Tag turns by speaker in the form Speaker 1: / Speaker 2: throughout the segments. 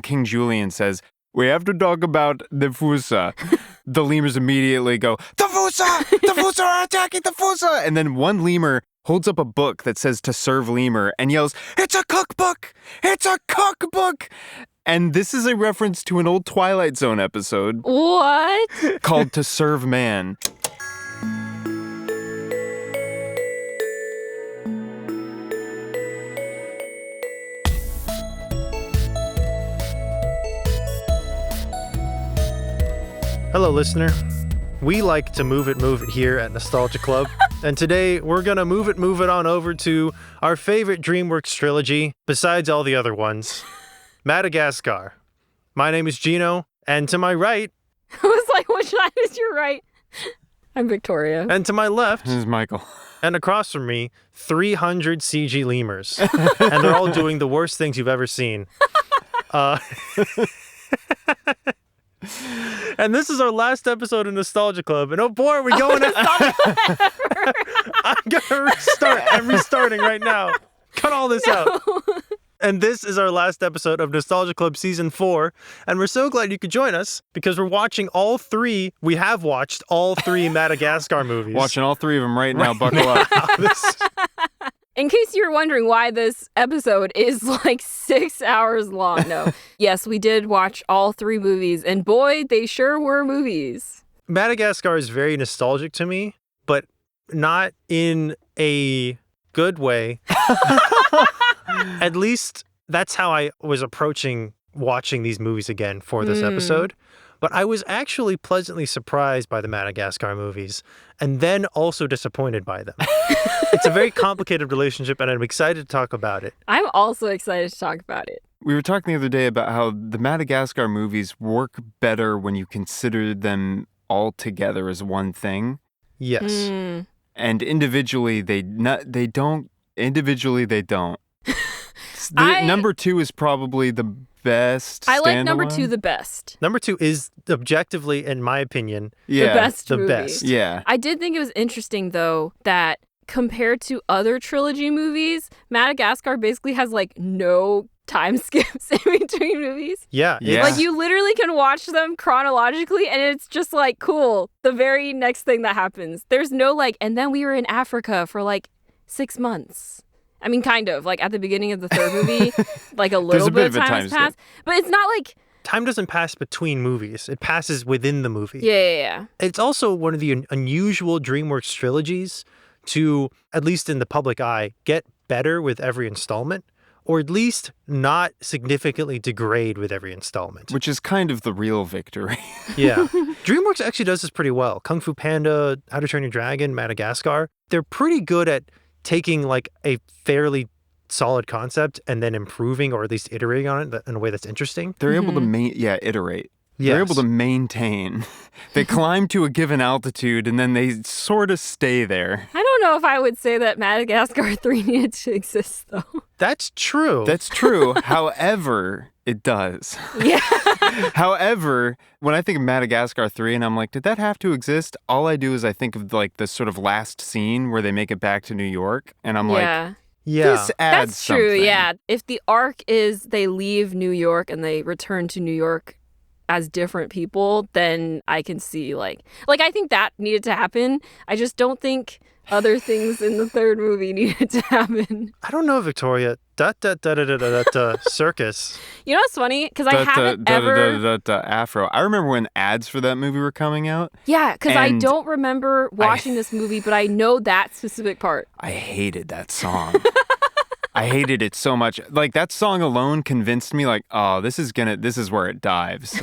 Speaker 1: King Julian says, "We have to talk about the Fusa," the lemurs immediately go, "The Fusa! The Fusa are attacking the Fusa!" And then one lemur holds up a book that says "To Serve Lemur" and yells, "It's a cookbook! It's a cookbook!" And this is a reference to an old Twilight Zone episode.
Speaker 2: What?
Speaker 1: Called "To Serve Man."
Speaker 3: Hello, listener. We like to move it here at Nostalgia Club. And today we're going to move it on over to our favorite Dreamworks trilogy, besides all the other ones, Madagascar. My name is Jino, and to my right...
Speaker 2: I was like, which side is your right? I'm Victoria.
Speaker 3: And to my left...
Speaker 1: This is Michael.
Speaker 3: And across from me, 300 CG lemurs. And they're all doing the worst things you've ever seen. And this is our last episode of Nostalgia Club. And oh boy, are we going I'm going to restart. I'm restarting right now. Cut all this out. And this is our last episode of Nostalgia Club Season 4. And we're so glad you could join us because we're watching all three. We have watched all three Madagascar movies.
Speaker 1: Watching all three of them right now. Buckle up.
Speaker 2: In case you're wondering why this episode is like 6 hours long, no. Yes, we did watch all three movies, and boy, they sure were movies.
Speaker 3: Madagascar is very nostalgic to me, but not in a good way. At least that's how I was approaching watching these movies again for this episode. But I was actually pleasantly surprised by the Madagascar movies and then also disappointed by them. It's a very complicated relationship, and I'm excited to talk about it.
Speaker 2: I'm also excited to talk about it.
Speaker 1: We were talking the other day about how the Madagascar movies work better when you consider them all together as one thing.
Speaker 3: Yes.
Speaker 1: And individually, they don't. Number 2 is probably the best.
Speaker 2: I like
Speaker 1: standalone.
Speaker 2: number 2 the best.
Speaker 3: Number 2 is objectively, in my opinion,
Speaker 2: The best
Speaker 3: the
Speaker 2: movie.
Speaker 3: best.
Speaker 1: Yeah.
Speaker 2: I did think it was interesting, though, that compared to other trilogy movies, Madagascar basically has, like, no time skips in between movies.
Speaker 3: Yeah.
Speaker 2: Like, you literally can watch them chronologically, and it's just, like, cool. The very next thing that happens. There's no, like, and then we were in Africa for, like, 6 months. I mean, kind of. Like, at the beginning of the third movie, like, a little bit of time has passed. But it's not like...
Speaker 3: Time doesn't pass between movies. It passes within the movie.
Speaker 2: Yeah.
Speaker 3: It's also one of the unusual Dreamworks trilogies to, at least in the public eye, get better with every installment, or at least not significantly degrade with every installment.
Speaker 1: Which is kind of the real victory.
Speaker 3: Yeah. Dreamworks actually does this pretty well. Kung Fu Panda, How to Train Your Dragon, Madagascar, they're pretty good at taking like a fairly solid concept and then improving or at least iterating on it in a way that's interesting.
Speaker 1: They're able to iterate.
Speaker 3: Yes.
Speaker 1: They're able to maintain. They climb to a given altitude and then they sort of stay there.
Speaker 2: I don't know if I would say that Madagascar 3 needed to exist, though.
Speaker 3: That's true.
Speaker 1: That's true. However, it does.
Speaker 2: Yeah.
Speaker 1: However, when I think of Madagascar 3 and I'm like, did that have to exist? All I do is I think of like the sort of last scene where they make it back to New York. And I'm like, this adds
Speaker 2: That's true,
Speaker 1: something.
Speaker 2: yeah. If the arc is they leave New York and they return to New York as different people, then I can see like I think that needed to happen. I just don't think other things in the third movie needed to happen.
Speaker 3: I don't know, Victoria. Circus.
Speaker 2: You know what's funny? Because I haven't ever...
Speaker 1: Afro. I remember when ads for that movie were coming out.
Speaker 2: Yeah, because I don't remember watching this movie, but I know that specific part.
Speaker 1: I hated that song. I hated it so much. Like, that song alone convinced me, like, oh, this is where it dives.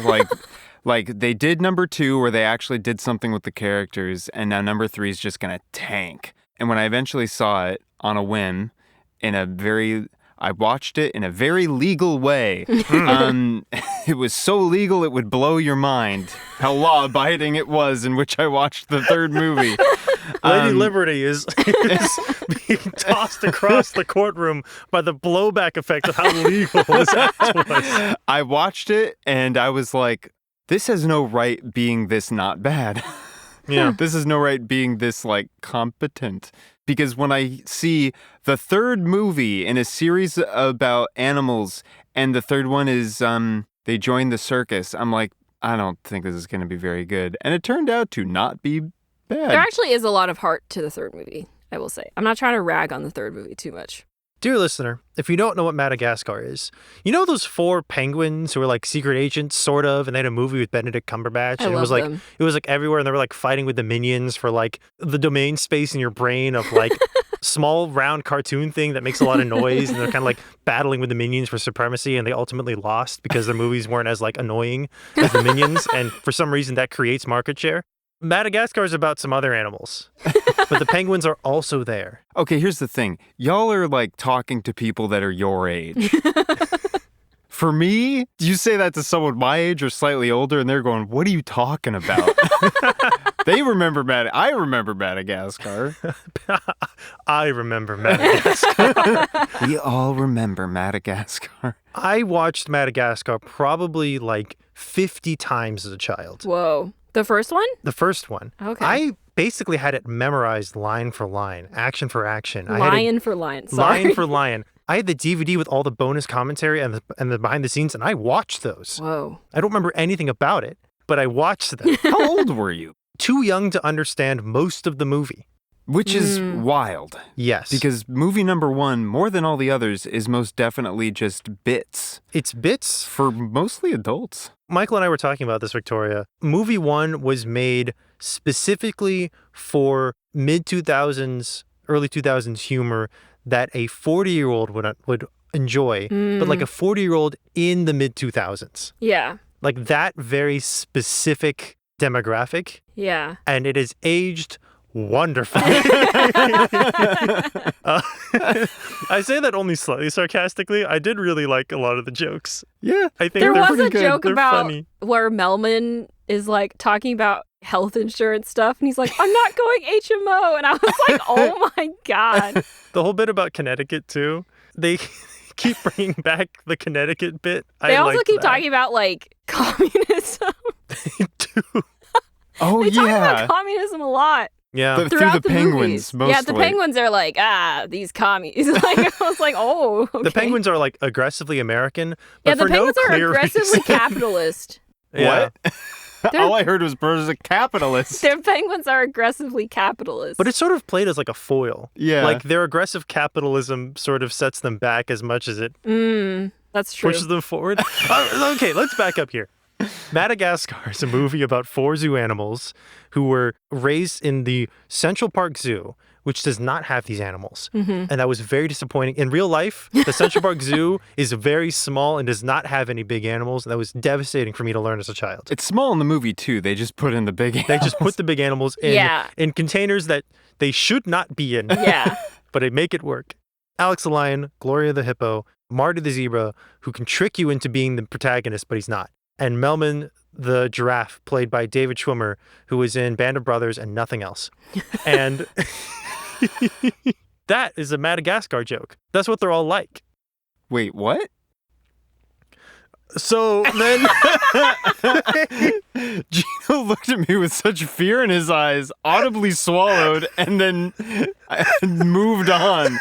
Speaker 1: Like, they did number 2 where they actually did something with the characters, and now number 3 is just gonna tank. And when I eventually saw it on a whim, I watched it in a very legal way. It was so legal it would blow your mind how law-abiding it was in which I watched the third movie.
Speaker 3: Lady Liberty is being tossed across the courtroom by the blowback effect of how legal this act was.
Speaker 1: I watched it and I was like, this has no right being this not bad.
Speaker 3: Yeah.
Speaker 1: This has no right being this, like, competent. Because when I see the third movie in a series about animals, and the third one is they joined the circus. I'm like, I don't think this is going to be very good. And it turned out to not be bad.
Speaker 2: There actually is a lot of heart to the third movie, I will say. I'm not trying to rag on the third movie too much.
Speaker 3: Dear listener, if you don't know what Madagascar is, you know those 4 penguins who were like secret agents, sort of, and they had a movie with Benedict Cumberbatch, and it was like everywhere, and they were like fighting with the minions for like the domain space in your brain of like small round cartoon thing that makes a lot of noise, and they're kind of like battling with the minions for supremacy, and they ultimately lost because their movies weren't as like annoying as the minions, and for some reason that creates market share. Madagascar is about some other animals, but the penguins are also there.
Speaker 1: Okay, here's the thing. Y'all are like talking to people that are your age. For me, you say that to someone my age or slightly older, and they're going, what are you talking about? They remember I remember Madagascar.
Speaker 3: I remember Madagascar.
Speaker 1: We all remember Madagascar.
Speaker 3: I watched Madagascar probably like 50 times as a child.
Speaker 2: Whoa. The first one?
Speaker 3: The first one.
Speaker 2: Okay.
Speaker 3: I basically had it memorized line for line, action for action.
Speaker 2: Lion for lion. Sorry.
Speaker 3: Line for lion. I had the DVD with all the bonus commentary and the behind the scenes, and I watched those.
Speaker 2: Whoa.
Speaker 3: I don't remember anything about it, but I watched them.
Speaker 1: How old were you?
Speaker 3: Too young to understand most of the movie.
Speaker 1: Which is wild.
Speaker 3: Yes.
Speaker 1: Because movie number 1, more than all the others, is most definitely just bits.
Speaker 3: It's bits.
Speaker 1: For mostly adults.
Speaker 3: Michael and I were talking about this, Victoria. Movie 1 was made specifically for mid-2000s, early 2000s humor that a 40-year-old would enjoy, but like a 40-year-old in the mid-2000s.
Speaker 2: Yeah.
Speaker 3: Like that very specific demographic.
Speaker 2: Yeah.
Speaker 3: And it is aged wonderfully. I say that only slightly sarcastically. I did really like a lot of the jokes.
Speaker 1: Yeah,
Speaker 3: I think
Speaker 2: there
Speaker 3: they're
Speaker 2: was
Speaker 3: pretty
Speaker 2: a
Speaker 3: good.
Speaker 2: joke
Speaker 3: They're
Speaker 2: about
Speaker 3: funny.
Speaker 2: where Melman is like talking about health insurance stuff, and he's like, I'm not going HMO, and I was like, oh my god.
Speaker 3: The whole bit about Connecticut too. They keep bringing back the Connecticut bit.
Speaker 2: They also
Speaker 3: liked
Speaker 2: keep
Speaker 3: that.
Speaker 2: talking about like communism.
Speaker 3: They do.
Speaker 1: Oh,
Speaker 2: They talk
Speaker 1: yeah.
Speaker 2: about communism a lot.
Speaker 3: Yeah.
Speaker 1: Through
Speaker 2: Throughout
Speaker 1: the
Speaker 2: the
Speaker 1: penguins,
Speaker 2: movies.
Speaker 1: mostly.
Speaker 2: Yeah, the penguins are like, these commies. Like, I was like, oh, okay.
Speaker 3: The penguins are like aggressively American, but
Speaker 2: Yeah, the
Speaker 3: for
Speaker 2: penguins
Speaker 3: no
Speaker 2: are
Speaker 3: clear
Speaker 2: aggressively
Speaker 3: reason.
Speaker 2: capitalist.
Speaker 3: Yeah.
Speaker 1: What? All I heard was Burr's a capitalist.
Speaker 2: Their penguins are aggressively capitalist.
Speaker 3: But it's sort of played as like a foil.
Speaker 1: Yeah.
Speaker 3: Like their aggressive capitalism sort of sets them back as much as it
Speaker 2: that's true.
Speaker 3: pushes them forward. Okay, let's back up here. Madagascar is a movie about 4 zoo animals who were raised in the Central Park Zoo, which does not have these animals. And that was very disappointing. In real life, the Central Park Zoo is very small and does not have any big animals. That was devastating for me to learn as a child.
Speaker 1: It's small in the movie, too. They just put in the big
Speaker 3: They just put the big animals in,
Speaker 2: Yeah.
Speaker 3: in containers that they should not be in,
Speaker 2: Yeah.
Speaker 3: but they make it work. Alex the lion, Gloria the hippo, Marty the zebra, who can trick you into being the protagonist, but he's not. And Melman the giraffe, played by David Schwimmer, who was in Band of Brothers and nothing else. And that is a Madagascar joke. That's what they're all like.
Speaker 1: Wait, what?
Speaker 3: So then
Speaker 1: Jino looked at me with such fear in his eyes, audibly swallowed, and then moved on.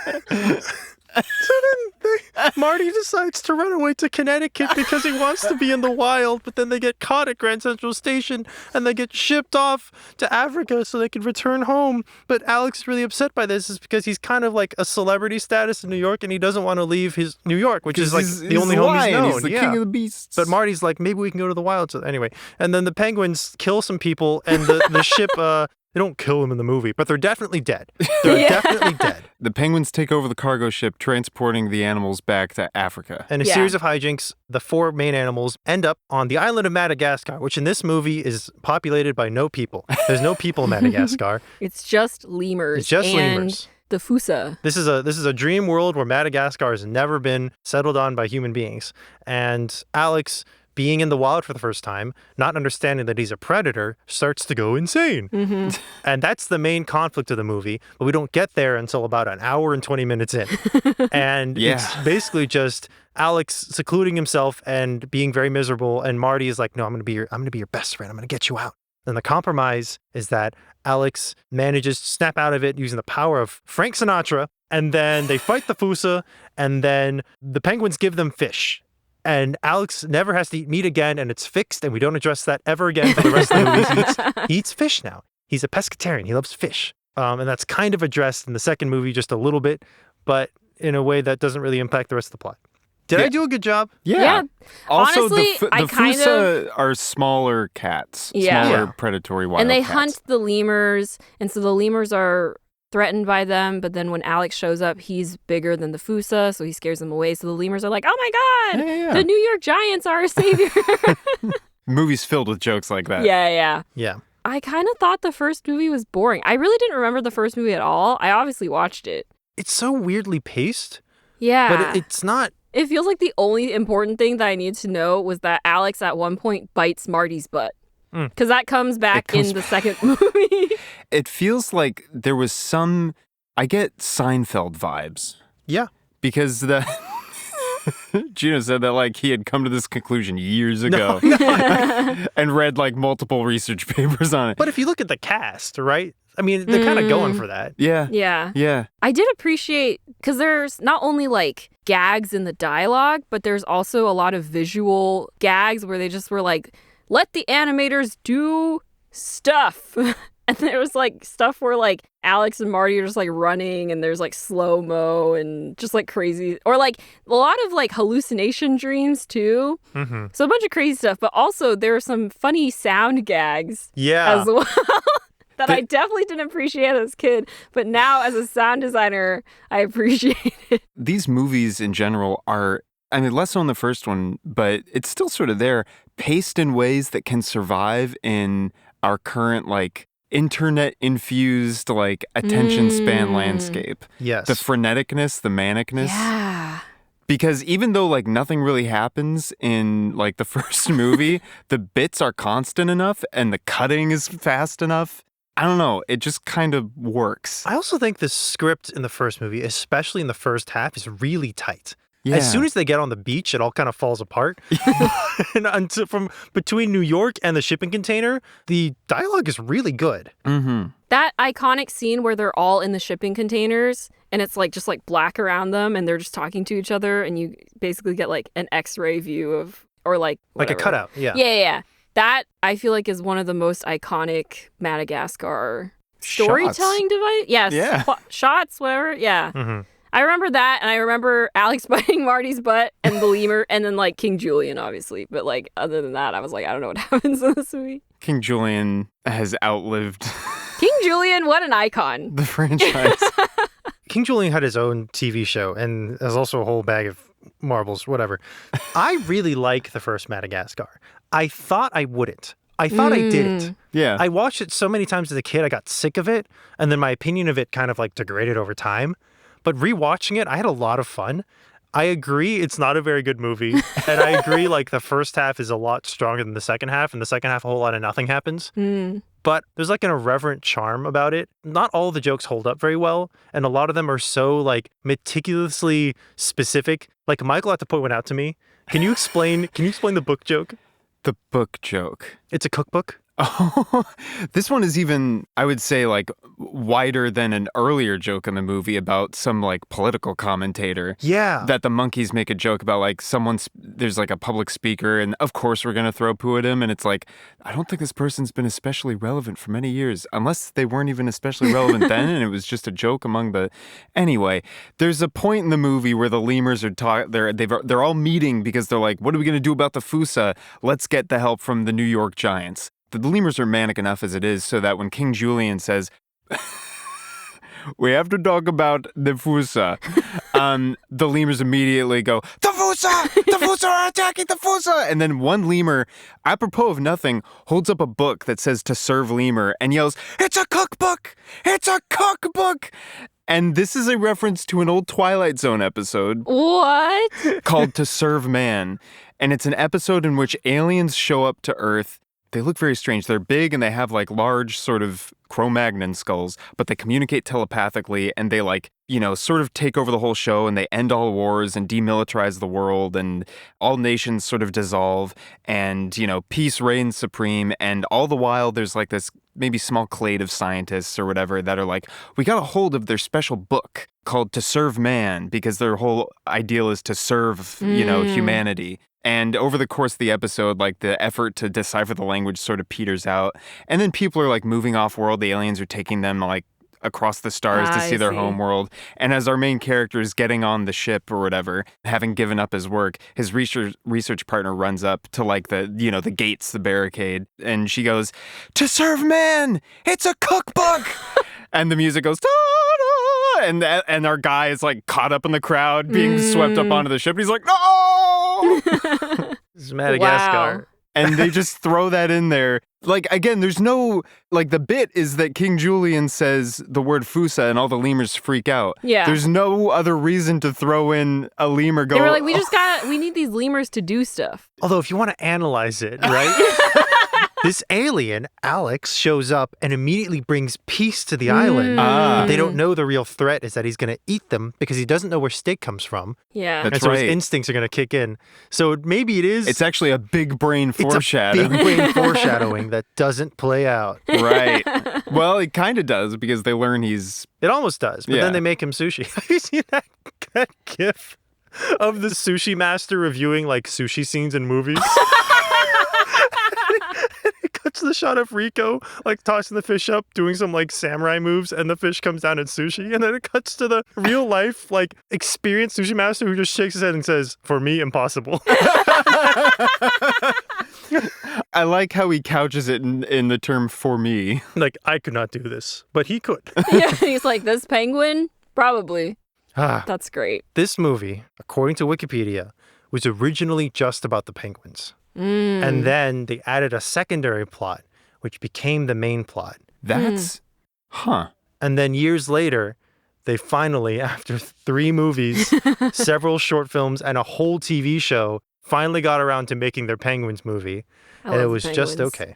Speaker 3: So then Marty decides to run away to Connecticut because he wants to be in the wild, but then they get caught at Grand Central Station and they get shipped off to Africa so they can return home. But Alex is really upset by this is because he's kind of like a celebrity status in New York and he doesn't want to leave his New York, which is like the only home he's known.
Speaker 1: He's the king of the beasts.
Speaker 3: But Marty's like, maybe we can go to the wild. So anyway, and then the penguins kill some people and the ship, they don't kill them in the movie, but they're definitely dead. They're definitely dead.
Speaker 1: The penguins take over the cargo ship, transporting the animals back to Africa.
Speaker 3: And a series of hijinks, the 4 main animals end up on the island of Madagascar, which in this movie is populated by no people. There's no people in Madagascar.
Speaker 2: It's just lemurs.
Speaker 3: It's just
Speaker 2: and
Speaker 3: lemurs.
Speaker 2: The Fusa.
Speaker 3: This is a dream world where Madagascar has never been settled on by human beings. And Alex, being in the wild for the first time, not understanding that he's a predator, starts to go insane. And that's the main conflict of the movie, but we don't get there until about an hour and 20 minutes in. And it's basically just Alex secluding himself and being very miserable, and Marty is like, no, I'm going to be your best friend. I'm going to get you out. And the compromise is that Alex manages to snap out of it using the power of Frank Sinatra, and then they fight the Fusa, and then the penguins give them fish. And Alex never has to eat meat again, and it's fixed, and we don't address that ever again for the rest of the movies. He eats fish now. He's a pescatarian. He loves fish. And that's kind of addressed in the second movie just a little bit, but in a way that doesn't really impact the rest of the plot. Did I do a good job?
Speaker 2: Yeah.
Speaker 1: Also,
Speaker 2: Honestly,
Speaker 1: the
Speaker 2: I kind
Speaker 1: Fusa are smaller cats. Smaller predatory wild
Speaker 2: And they
Speaker 1: cats.
Speaker 2: hunt the lemurs, and so the lemurs are threatened by them, but then when Alex shows up, he's bigger than the Fusa, so he scares them away. So the lemurs are like, oh my God, the New York Giants are our savior.
Speaker 1: Movies filled with jokes like that.
Speaker 2: Yeah.
Speaker 3: Yeah.
Speaker 2: I kind of thought the first movie was boring. I really didn't remember the first movie at all. I obviously watched it.
Speaker 3: It's so weirdly paced,
Speaker 2: Yeah.
Speaker 3: but it's not.
Speaker 2: It feels like the only important thing that I needed to know was that Alex at one point bites Marty's butt. Because that comes back in the second movie.
Speaker 1: It feels like there was some, I get Seinfeld vibes.
Speaker 3: Yeah.
Speaker 1: Because Jino said that like he had come to this conclusion years ago and read like multiple research papers on it.
Speaker 3: But if you look at the cast, right? I mean, they're kind of going for that.
Speaker 1: Yeah.
Speaker 2: I did appreciate, because there's not only like gags in the dialogue, but there's also a lot of visual gags where they just were like, let the animators do stuff. And there was like stuff where like Alex and Marty are just like running and there's like slow-mo and just like crazy, or like a lot of like hallucination dreams too.
Speaker 3: Mm-hmm.
Speaker 2: So a bunch of crazy stuff, but also there are some funny sound gags
Speaker 3: Yeah.
Speaker 2: as well. That I definitely didn't appreciate as a kid, but now as a sound designer, I appreciate it.
Speaker 1: These movies in general are, I mean, less so in the first one, but it's still sort of there, paced in ways that can survive in our current, like, internet-infused, like, attention span landscape.
Speaker 3: Yes.
Speaker 1: The freneticness, the manicness.
Speaker 2: Yeah.
Speaker 1: Because even though, like, nothing really happens in, like, the first movie, the bits are constant enough and the cutting is fast enough. I don't know. It just kind of works.
Speaker 3: I also think the script in the first movie, especially in the first half, is really tight.
Speaker 1: Yeah.
Speaker 3: As soon as they get on the beach, it all kind of falls apart. And from between New York and the shipping container, the dialogue is really good.
Speaker 1: Mm-hmm.
Speaker 2: That iconic scene where they're all in the shipping containers and it's like just like black around them and they're just talking to each other and you basically get like an X-ray view of, or like whatever.
Speaker 3: Like a cutout, yeah.
Speaker 2: Yeah. That, I feel like, is one of the most iconic Madagascar storytelling device. Yes.
Speaker 1: Yeah.
Speaker 2: Shots, whatever. Yeah.
Speaker 3: Mm-hmm.
Speaker 2: I remember that, and I remember Alex biting Marty's butt and the lemur, and then, like, King Julian, obviously. But, like, other than that, I was like, I don't know what happens in this movie.
Speaker 1: King Julian has outlived
Speaker 2: King Julian, what an icon.
Speaker 1: the franchise.
Speaker 3: King Julian had his own TV show and has also a whole bag of marbles, whatever. I really like the first Madagascar. I thought I wouldn't. I thought I didn't.
Speaker 1: Yeah.
Speaker 3: I watched it so many times as a kid, I got sick of it. And then my opinion of it kind of like degraded over time. But rewatching it, I had a lot of fun. I agree it's not a very good movie. And I agree like the first half is a lot stronger than the second half. And the second half, a whole lot of nothing happens. But there's like an irreverent charm about it. Not all the jokes hold up very well. And a lot of them are so like meticulously specific. Like Michael had to point one out to me. Can you explain the book joke?
Speaker 1: The book joke.
Speaker 3: It's a cookbook.
Speaker 1: Oh, this one is even, I would say, like, wider than an earlier joke in the movie about some, like, political commentator.
Speaker 3: Yeah.
Speaker 1: That the monkeys make a joke about, like, there's, like, a public speaker, and of course we're going to throw poo at him, and it's like, I don't think this person's been especially relevant for many years, unless they weren't even especially relevant then, and it was just a joke among the... Anyway, there's a point in the movie where the lemurs are they're all meeting because they're like, what are we going to do about the Fusa? Let's get the help from the New York Giants. The lemurs are manic enough as it is so that when King Julian says, we have to talk about the Fusa, the lemurs immediately go, the Fusa! The Fusa are attacking the Fusa! And then one lemur, apropos of nothing, holds up a book that says to serve lemur and yells, it's a cookbook! It's a cookbook! And this is a reference to an old Twilight Zone episode.
Speaker 2: What?
Speaker 1: Called To Serve Man. And it's an episode in which aliens show up to Earth. They look very strange. They're big and they have like large sort of Cro-Magnon skulls, but they communicate telepathically and they like, sort of take over the whole show and they end all wars and demilitarize the world and all nations sort of dissolve and, peace reigns supreme. And all the while there's like this maybe small clade of scientists or whatever that are like, we got a hold of their special book called To Serve Man because their whole ideal is to serve, humanity. And over the course of the episode, like the effort to decipher the language sort of peters out. And then people are like moving off world. The aliens are taking them like across the stars to see their home world. And as our main character is getting on the ship or whatever, having given up his work, his research partner runs up to like the gates, the barricade. And she goes, "To serve man, it's a cookbook." And the music goes, "Da-da!" And our guy is like caught up in the crowd being swept up onto the ship. He's like, "No!"
Speaker 3: This is Madagascar.
Speaker 2: Wow.
Speaker 1: And they just throw that in there. Like, again, there's no, like, the bit is that King Julian says the word Fusa and all the lemurs freak out.
Speaker 2: Yeah.
Speaker 1: There's no other reason to throw in a lemur
Speaker 2: They were like, we need these lemurs to do stuff.
Speaker 3: Although if you want to analyze it, right? This alien, Alex, shows up and immediately brings peace to the island. They don't know the real threat is that he's going to eat them because he doesn't know where steak comes from.
Speaker 2: Yeah.
Speaker 1: That's
Speaker 3: and so
Speaker 1: right.
Speaker 3: his instincts are going to kick in. So maybe it is...
Speaker 1: It's actually a big brain foreshadowing.
Speaker 3: It's a big brain foreshadowing that doesn't play out.
Speaker 1: Right. Well, it kind of does because they learn he's...
Speaker 3: It almost does, but
Speaker 1: Yeah.
Speaker 3: then they make him sushi. Have you seen that gif of the sushi master reviewing like sushi scenes in movies? It cuts to the shot of Rico like tossing the fish up, doing some like samurai moves, and the fish comes down in sushi. And then it cuts to the real life like experienced sushi master who just shakes his head and says, "For me, impossible."
Speaker 1: I like how he couches it in the term "for me."
Speaker 3: Like, I could not do this, but he could.
Speaker 2: Yeah. He's like, this penguin? Probably.
Speaker 3: Ah,
Speaker 2: That's great.
Speaker 3: this movie, according to Wikipedia, was originally just about the penguins. And then they added a secondary plot, which became the main plot.
Speaker 1: That's... Huh.
Speaker 3: And then years later, they finally, after 3 movies, several short films, and a whole TV show, finally got around to making their Penguins movie.
Speaker 2: I
Speaker 3: And it
Speaker 2: love
Speaker 3: was just
Speaker 2: penguins.
Speaker 3: okay.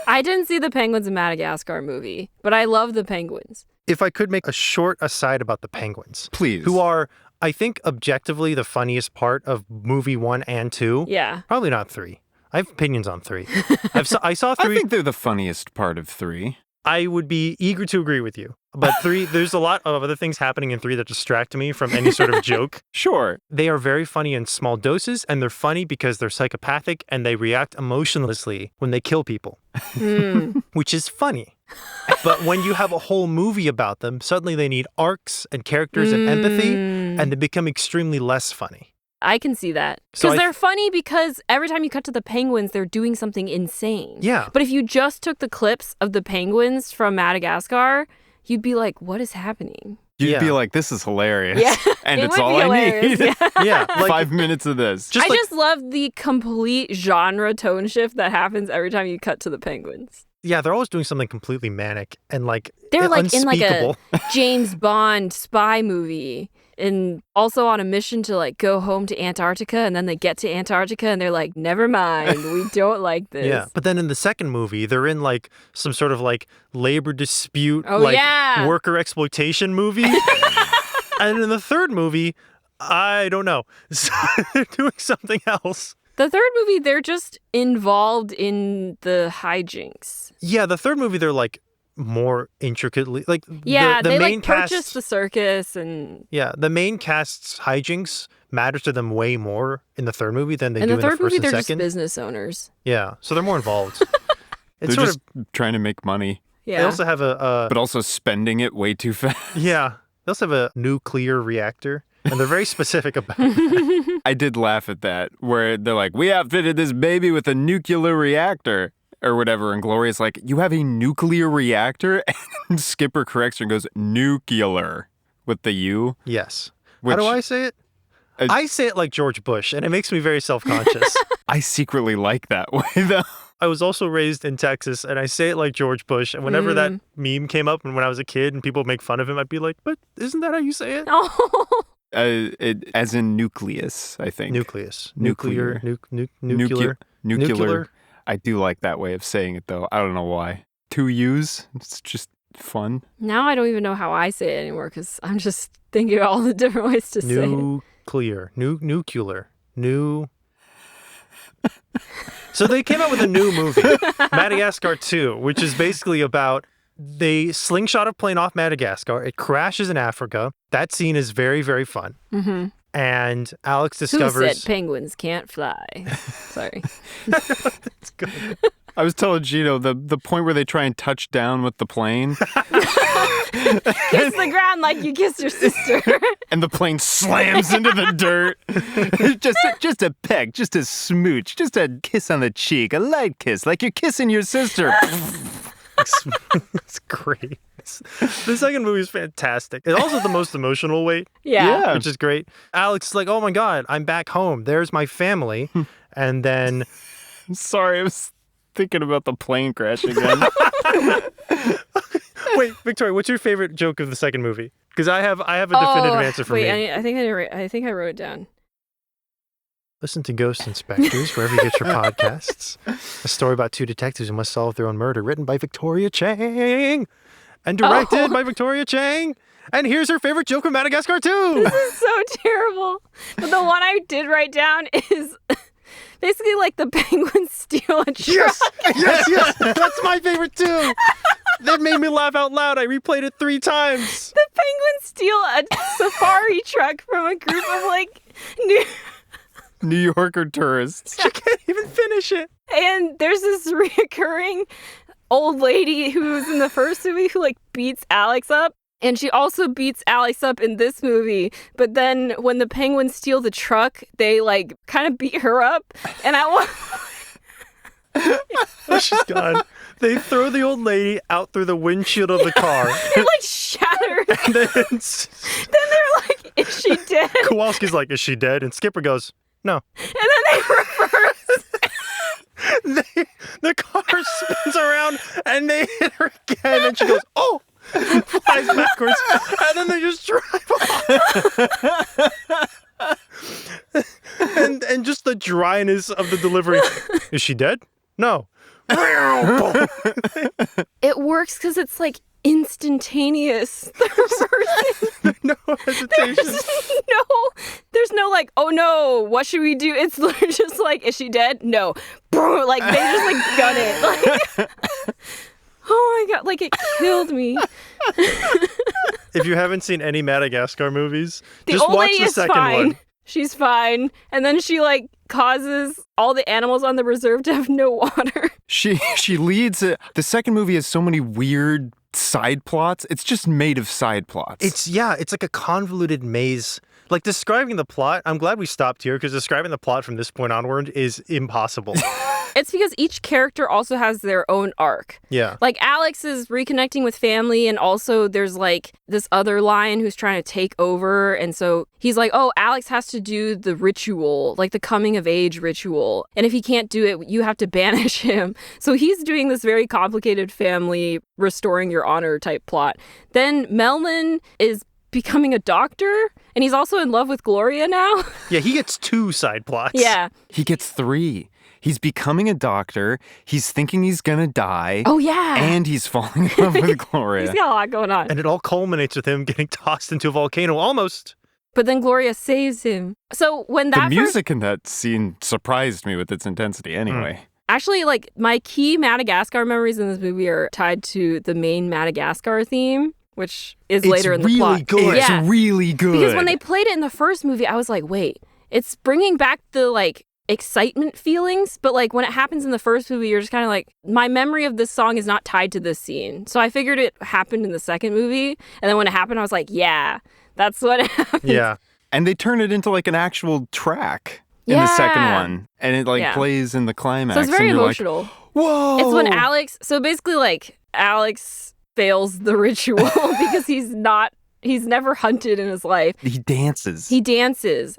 Speaker 2: I didn't see the Penguins in Madagascar movie, but I love the penguins.
Speaker 3: If I could make a short aside about the Penguins,
Speaker 1: Please.
Speaker 3: who are, I think, objectively the funniest part of movie 1 and 2.
Speaker 2: Yeah.
Speaker 3: Probably not 3. I have opinions on 3. I saw 3.
Speaker 1: I think they're the funniest part of 3.
Speaker 3: I would be eager to agree with you. But 3, there's a lot of other things happening in 3 that distract me from any sort of joke.
Speaker 1: Sure.
Speaker 3: They are very funny in small doses, and they're funny because they're psychopathic and they react emotionlessly when they kill people, which is funny. But when you have a whole movie about them, suddenly they need arcs and characters and empathy, and they become extremely less funny.
Speaker 2: I can see that.
Speaker 3: So
Speaker 2: Because
Speaker 3: I-
Speaker 2: they're funny because every time you cut to the penguins, they're doing something insane.
Speaker 3: Yeah.
Speaker 2: But if you just took the clips of the penguins from Madagascar, you'd be like, what is happening?
Speaker 1: You'd
Speaker 3: Yeah.
Speaker 1: be like, this is hilarious.
Speaker 2: Yeah.
Speaker 1: And
Speaker 2: It
Speaker 1: it's
Speaker 2: would
Speaker 1: all
Speaker 2: be
Speaker 1: I
Speaker 2: hilarious,
Speaker 1: need.
Speaker 2: yeah.
Speaker 3: Yeah, like
Speaker 1: 5 minutes of this.
Speaker 3: just
Speaker 2: I
Speaker 3: like
Speaker 2: just love the complete genre tone shift that happens every time you cut to the penguins.
Speaker 3: yeah, they're always doing something completely manic and like
Speaker 2: They're like in like a
Speaker 3: unspeakable.
Speaker 2: James Bond spy movie and also on a mission to like go home to Antarctica, and then they get to Antarctica and they're like, never mind, we don't like this.
Speaker 3: Yeah, but then in the second movie, they're in like some sort of like labor dispute,
Speaker 2: Oh,
Speaker 3: like
Speaker 2: yeah.
Speaker 3: worker exploitation movie. And in the third movie, I don't know. So they're doing something else.
Speaker 2: The third movie, they're just involved in the hijinks.
Speaker 3: Yeah, the third movie, they're like more intricately like
Speaker 2: Yeah,
Speaker 3: the
Speaker 2: they
Speaker 3: main
Speaker 2: like
Speaker 3: cast.
Speaker 2: purchase the circus and
Speaker 3: Yeah, the main cast's hijinks matters to them way more in the third movie than they
Speaker 2: in
Speaker 3: do
Speaker 2: the
Speaker 3: in the
Speaker 2: third
Speaker 3: first
Speaker 2: movie,
Speaker 3: and
Speaker 2: they're just
Speaker 3: second.
Speaker 2: business owners.
Speaker 3: Yeah, so they're more involved.
Speaker 1: They're
Speaker 3: It's sort
Speaker 1: just
Speaker 3: of.
Speaker 1: trying to make money,
Speaker 2: Yeah.
Speaker 3: They also have a
Speaker 1: but also spending it way too fast.
Speaker 3: yeah. They also have a nuclear reactor, and they're very specific about it.
Speaker 1: I did laugh at that, where they're like, we outfitted this baby with a nuclear reactor or whatever. And Gloria's like, you have a nuclear reactor? And Skipper corrects her and goes, nuclear with the U.
Speaker 3: Yes.
Speaker 1: Which,
Speaker 3: How do I say it?
Speaker 1: Uh,
Speaker 3: I say it like George Bush, and it makes me very self-conscious.
Speaker 1: I secretly like that way, though.
Speaker 3: I was also raised in Texas, and I say it like George Bush. And whenever that meme came up, and when I was a kid, and people make fun of him, I'd be like, "But isn't that how you say it?"
Speaker 2: Oh.
Speaker 1: As in nucleus, I think.
Speaker 3: Nucleus,
Speaker 1: Nuclear.
Speaker 3: nuclear.
Speaker 1: Nuclear. I do like that way of saying it, though. I don't know why. 2 U's? It's just fun.
Speaker 2: Now I don't even know how I say it anymore because I'm just thinking of all the different ways to say it.
Speaker 3: Nuclear, nuclear, new. So they came out with a new movie, Madagascar 2, which is basically about they slingshot a plane off Madagascar. It crashes in Africa. That scene is very, very fun.
Speaker 2: Mm-hmm.
Speaker 3: And Alex
Speaker 2: Who
Speaker 3: discovers...
Speaker 2: said penguins can't fly? Sorry.
Speaker 3: That's good.
Speaker 1: I was telling Jino the point where they try and touch down with the plane.
Speaker 2: Kiss the ground like you kissed your sister.
Speaker 1: And the plane slams into the dirt. just a peck, just a smooch, just a kiss on the cheek, a light kiss, like you're kissing your sister.
Speaker 3: It's great. The second movie is fantastic. It's also the most emotional weight,
Speaker 2: Yeah.
Speaker 3: which is great. Alex is like, oh my God, I'm back home. There's my family. And then...
Speaker 1: Sorry, I was thinking about the plane crash again.
Speaker 3: Wait, Victoria, what's your favorite joke of the second movie? Because I have a definitive answer for me.
Speaker 2: Wait, I think I wrote it down.
Speaker 3: Listen to Ghost Inspectors wherever you get your podcasts. A story about two detectives who must solve their own murder, written by Victoria Chang and directed by Victoria Chang. And here's her favorite joke of Madagascar 2.
Speaker 2: This is so terrible. But the one I did write down is basically like the penguins steal a truck.
Speaker 3: Yes. That's my favorite too. That made me laugh out loud. I replayed it 3 times.
Speaker 2: The penguins steal a safari truck from a group of like
Speaker 1: New Yorker tourists.
Speaker 3: She can't even finish it.
Speaker 2: And there's this reoccurring old lady who was in the first movie who like beats Alex up. And she also beats Alex up in this movie. But then when the penguins steal the truck, they like kind of beat her up. And
Speaker 3: Oh, she's gone. They throw the old lady out through the windshield of the car.
Speaker 2: it like shatters.
Speaker 3: And then
Speaker 2: Then they're like, is she dead?
Speaker 3: Kowalski's like, is she dead? And Skipper goes, no.
Speaker 2: And then they reverse.
Speaker 3: The car spins around and they hit her again. And she goes, oh. And flies backwards. And then they just drive off. and just the dryness of the delivery. Is she dead? No.
Speaker 2: It works because it's like instantaneous.
Speaker 3: No hesitation.
Speaker 2: There's no like, oh no, what should we do? It's literally just like, is she dead? No. Like they just like gun it. Like, oh my God, like it killed me.
Speaker 3: If you haven't seen any Madagascar movies,
Speaker 2: The
Speaker 3: just
Speaker 2: old
Speaker 3: watch
Speaker 2: lady
Speaker 3: the
Speaker 2: is
Speaker 3: second
Speaker 2: fine.
Speaker 3: one.
Speaker 2: She's fine. And then she like causes all the animals on the reserve to have no water.
Speaker 1: She leads it. The second movie has so many weird side plots. It's just made of side plots.
Speaker 3: It's like a convoluted maze. Like describing the plot, I'm glad we stopped here because describing the plot from this point onward is impossible.
Speaker 2: It's because each character also has their own arc.
Speaker 3: Yeah.
Speaker 2: Like Alex is reconnecting with family, and also there's like this other lion who's trying to take over. And so he's like, oh, Alex has to do the ritual, like the coming of age ritual. And if he can't do it, you have to banish him. So he's doing this very complicated family restoring your honor type plot. Then Melman is becoming a doctor, and he's also in love with Gloria now.
Speaker 3: Yeah, he gets 2 side plots.
Speaker 2: Yeah.
Speaker 1: He gets 3. He's becoming a doctor. He's thinking he's gonna die.
Speaker 2: Oh, yeah.
Speaker 1: And he's falling in love with Gloria.
Speaker 2: He's got a lot going on.
Speaker 3: And it all culminates with him getting tossed into a volcano, almost.
Speaker 2: But then Gloria saves him. So when that
Speaker 1: The music in that scene surprised me with its intensity anyway.
Speaker 2: Actually, like, my key Madagascar memories in this movie are tied to the main Madagascar theme, which is later in the plot.
Speaker 3: Good.
Speaker 2: Yeah.
Speaker 1: It's really good.
Speaker 2: Because when they played it in the first movie, I was like, wait, it's bringing back the, like, excitement feelings, but like when it happens in the first movie, you're just kind of like, my memory of this song is not tied to this scene. So I figured it happened in the second movie, and then when it happened, I was like, yeah, that's what happened.
Speaker 3: Yeah.
Speaker 1: And they turn it into like an actual track in the second one, and it like plays in the climax.
Speaker 2: So it's very
Speaker 1: and you're
Speaker 2: emotional.
Speaker 1: Like, whoa!
Speaker 2: It's when so basically like Alex fails the ritual because he's never hunted in his life.
Speaker 1: He dances.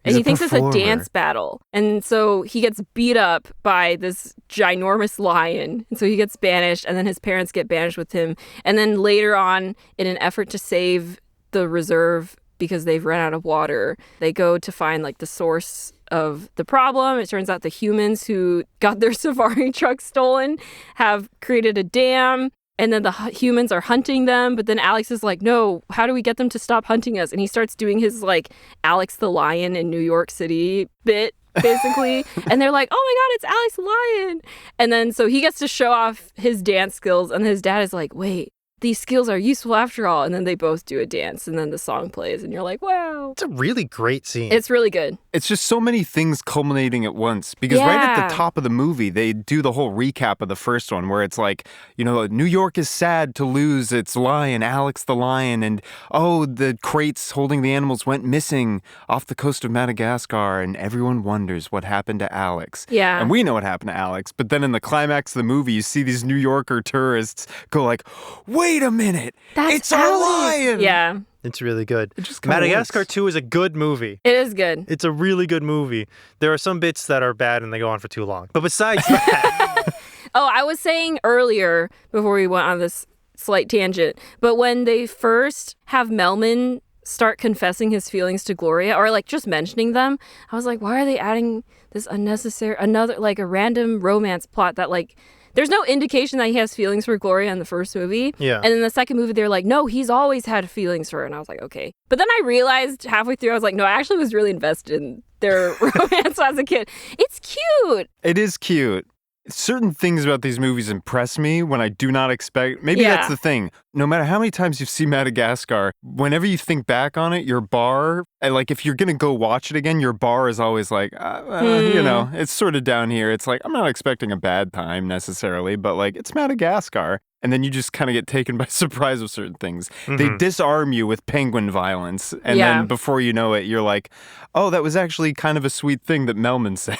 Speaker 2: And he thinks it's a dance battle. And so he gets beat up by this ginormous lion. And so he gets banished, and then his parents get banished with him. And then later on, in an effort to save the reserve because they've run out of water, they go to find like the source of the problem. It turns out the humans who got their safari truck stolen have created a dam. And then the humans are hunting them. But then Alex is like, no, how do we get them to stop hunting us? And he starts doing his like Alex the Lion in New York City bit, basically. And they're like, oh my God, it's Alex the Lion. And then so he gets to show off his dance skills. And his dad is like, wait, these skills are useful after all. And then they both do a dance and then the song plays and you're like, wow.
Speaker 3: It's a really great scene.
Speaker 2: It's really good.
Speaker 1: It's just so many things culminating at once because right at
Speaker 2: Yeah.
Speaker 1: the top of the movie, they do the whole recap of the first one where it's like, New York is sad to lose its lion, Alex the lion, and the crates holding the animals went missing off the coast of Madagascar, and everyone wonders what happened to Alex.
Speaker 2: Yeah.
Speaker 1: And we know what happened to Alex, but then in the climax of the movie, you see these New Yorker tourists go like, wait a minute,
Speaker 2: That's
Speaker 1: it's a
Speaker 2: Alex.
Speaker 1: lion!
Speaker 2: Yeah,
Speaker 3: It's really good.
Speaker 1: It just kinda
Speaker 3: Madagascar
Speaker 1: works.
Speaker 3: 2 is a good movie.
Speaker 2: it is good.
Speaker 3: It's a really good movie. There are some bits that are bad and they go on for too long. But besides that,
Speaker 2: Oh, I was saying earlier before we went on this slight tangent, but when they first have Melman start confessing his feelings to Gloria or like just mentioning them, I was like, why are they adding this another like a random romance plot that like there's no indication that he has feelings for Gloria in the first movie.
Speaker 3: Yeah.
Speaker 2: And in the second movie, they're like, no, he's always had feelings for her. And I was like, okay. But then I realized halfway through, I was like, no, I actually was really invested in their romance as a kid. It's cute.
Speaker 1: It is cute. Certain things about these movies impress me when I do not expect. Maybe
Speaker 2: Yeah.
Speaker 1: that's the thing. No matter how many times you've seen Madagascar, whenever you think back on it, your bar, like if you're going to go watch it again, your bar is always like, it's sort of down here. It's like, I'm not expecting a bad time necessarily, but like it's Madagascar. And then you just kind of get taken by surprise with certain things. They disarm you with penguin violence. And
Speaker 2: Yeah.
Speaker 1: then before you know it, you're like, oh, that was actually kind of a sweet thing that Melman said.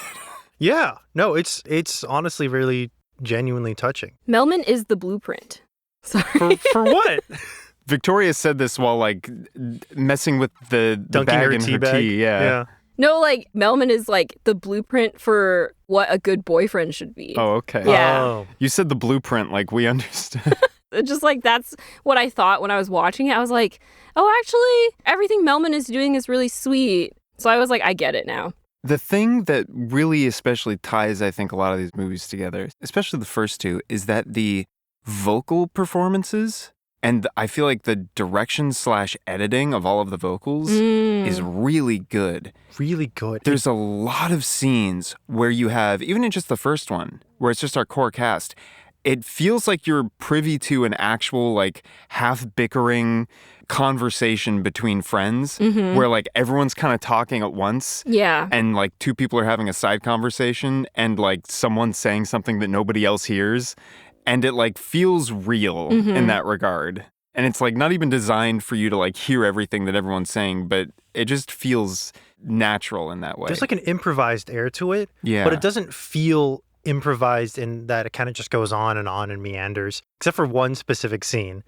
Speaker 3: yeah. No, it's honestly really genuinely touching.
Speaker 2: Melman is the blueprint. Sorry.
Speaker 3: For what?
Speaker 1: Victoria said this while like messing with the
Speaker 3: Dunking
Speaker 1: bag
Speaker 3: her
Speaker 1: in
Speaker 3: tea
Speaker 1: her
Speaker 3: bag.
Speaker 1: tea. Yeah.
Speaker 2: No, like Melman is like the blueprint for what a good boyfriend should be.
Speaker 1: Oh, okay.
Speaker 2: Yeah.
Speaker 3: Oh.
Speaker 1: You said the blueprint like we understood.
Speaker 2: It's just like that's what I thought when I was watching it. I was like, oh, actually, everything Melman is doing is really sweet. So I was like, I get it now.
Speaker 1: The thing that really especially ties, I think, a lot of these movies together, especially the first two, is that the vocal performances and I feel like the direction/editing of all of the vocals is really good.
Speaker 3: Really good.
Speaker 1: There's a lot of scenes where you have, even in just the first one, where it's just our core cast, it feels like you're privy to an actual, like, half-bickering conversation between friends where, like, everyone's kind of talking at once.
Speaker 2: Yeah.
Speaker 1: And, like, two people are having a side conversation and, like, someone's saying something that nobody else hears. And it, like, feels real in that regard. And it's, like, not even designed for you to, like, hear everything that everyone's saying, but it just feels natural in that way.
Speaker 3: There's like an improvised air to it,
Speaker 1: Yeah.
Speaker 3: but it doesn't feel improvised in that it kind of just goes on and meanders, except for one specific scene.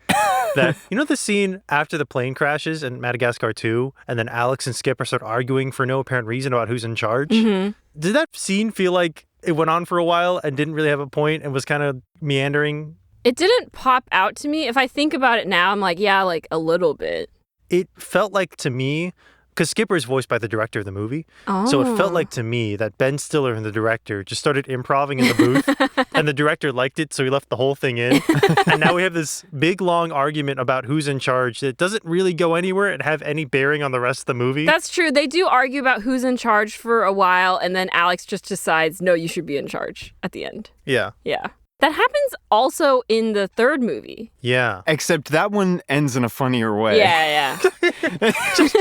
Speaker 3: That, you know, the scene after the plane crashes in Madagascar 2, and then Alex and Skipper start arguing for no apparent reason about who's in charge? Did that scene feel like it went on for a while and didn't really have a point and was kind of meandering?
Speaker 2: It didn't pop out to me. If I think about it now, I'm like, yeah, like a little bit.
Speaker 3: It felt like to me, because Skipper is voiced by the director of the movie, so it felt like to me that Ben Stiller and the director just started improvising in the booth, and the director liked it, so he left the whole thing in. And now we have this big, long argument about who's in charge that doesn't really go anywhere and have any bearing on the rest of the movie.
Speaker 2: That's true. They do argue about who's in charge for a while, and then Alex just decides, no, you should be in charge at the end.
Speaker 3: Yeah.
Speaker 2: Yeah. That happens also in the third movie.
Speaker 3: Yeah.
Speaker 1: Except that one ends in a funnier way.
Speaker 2: Yeah, yeah.
Speaker 3: Just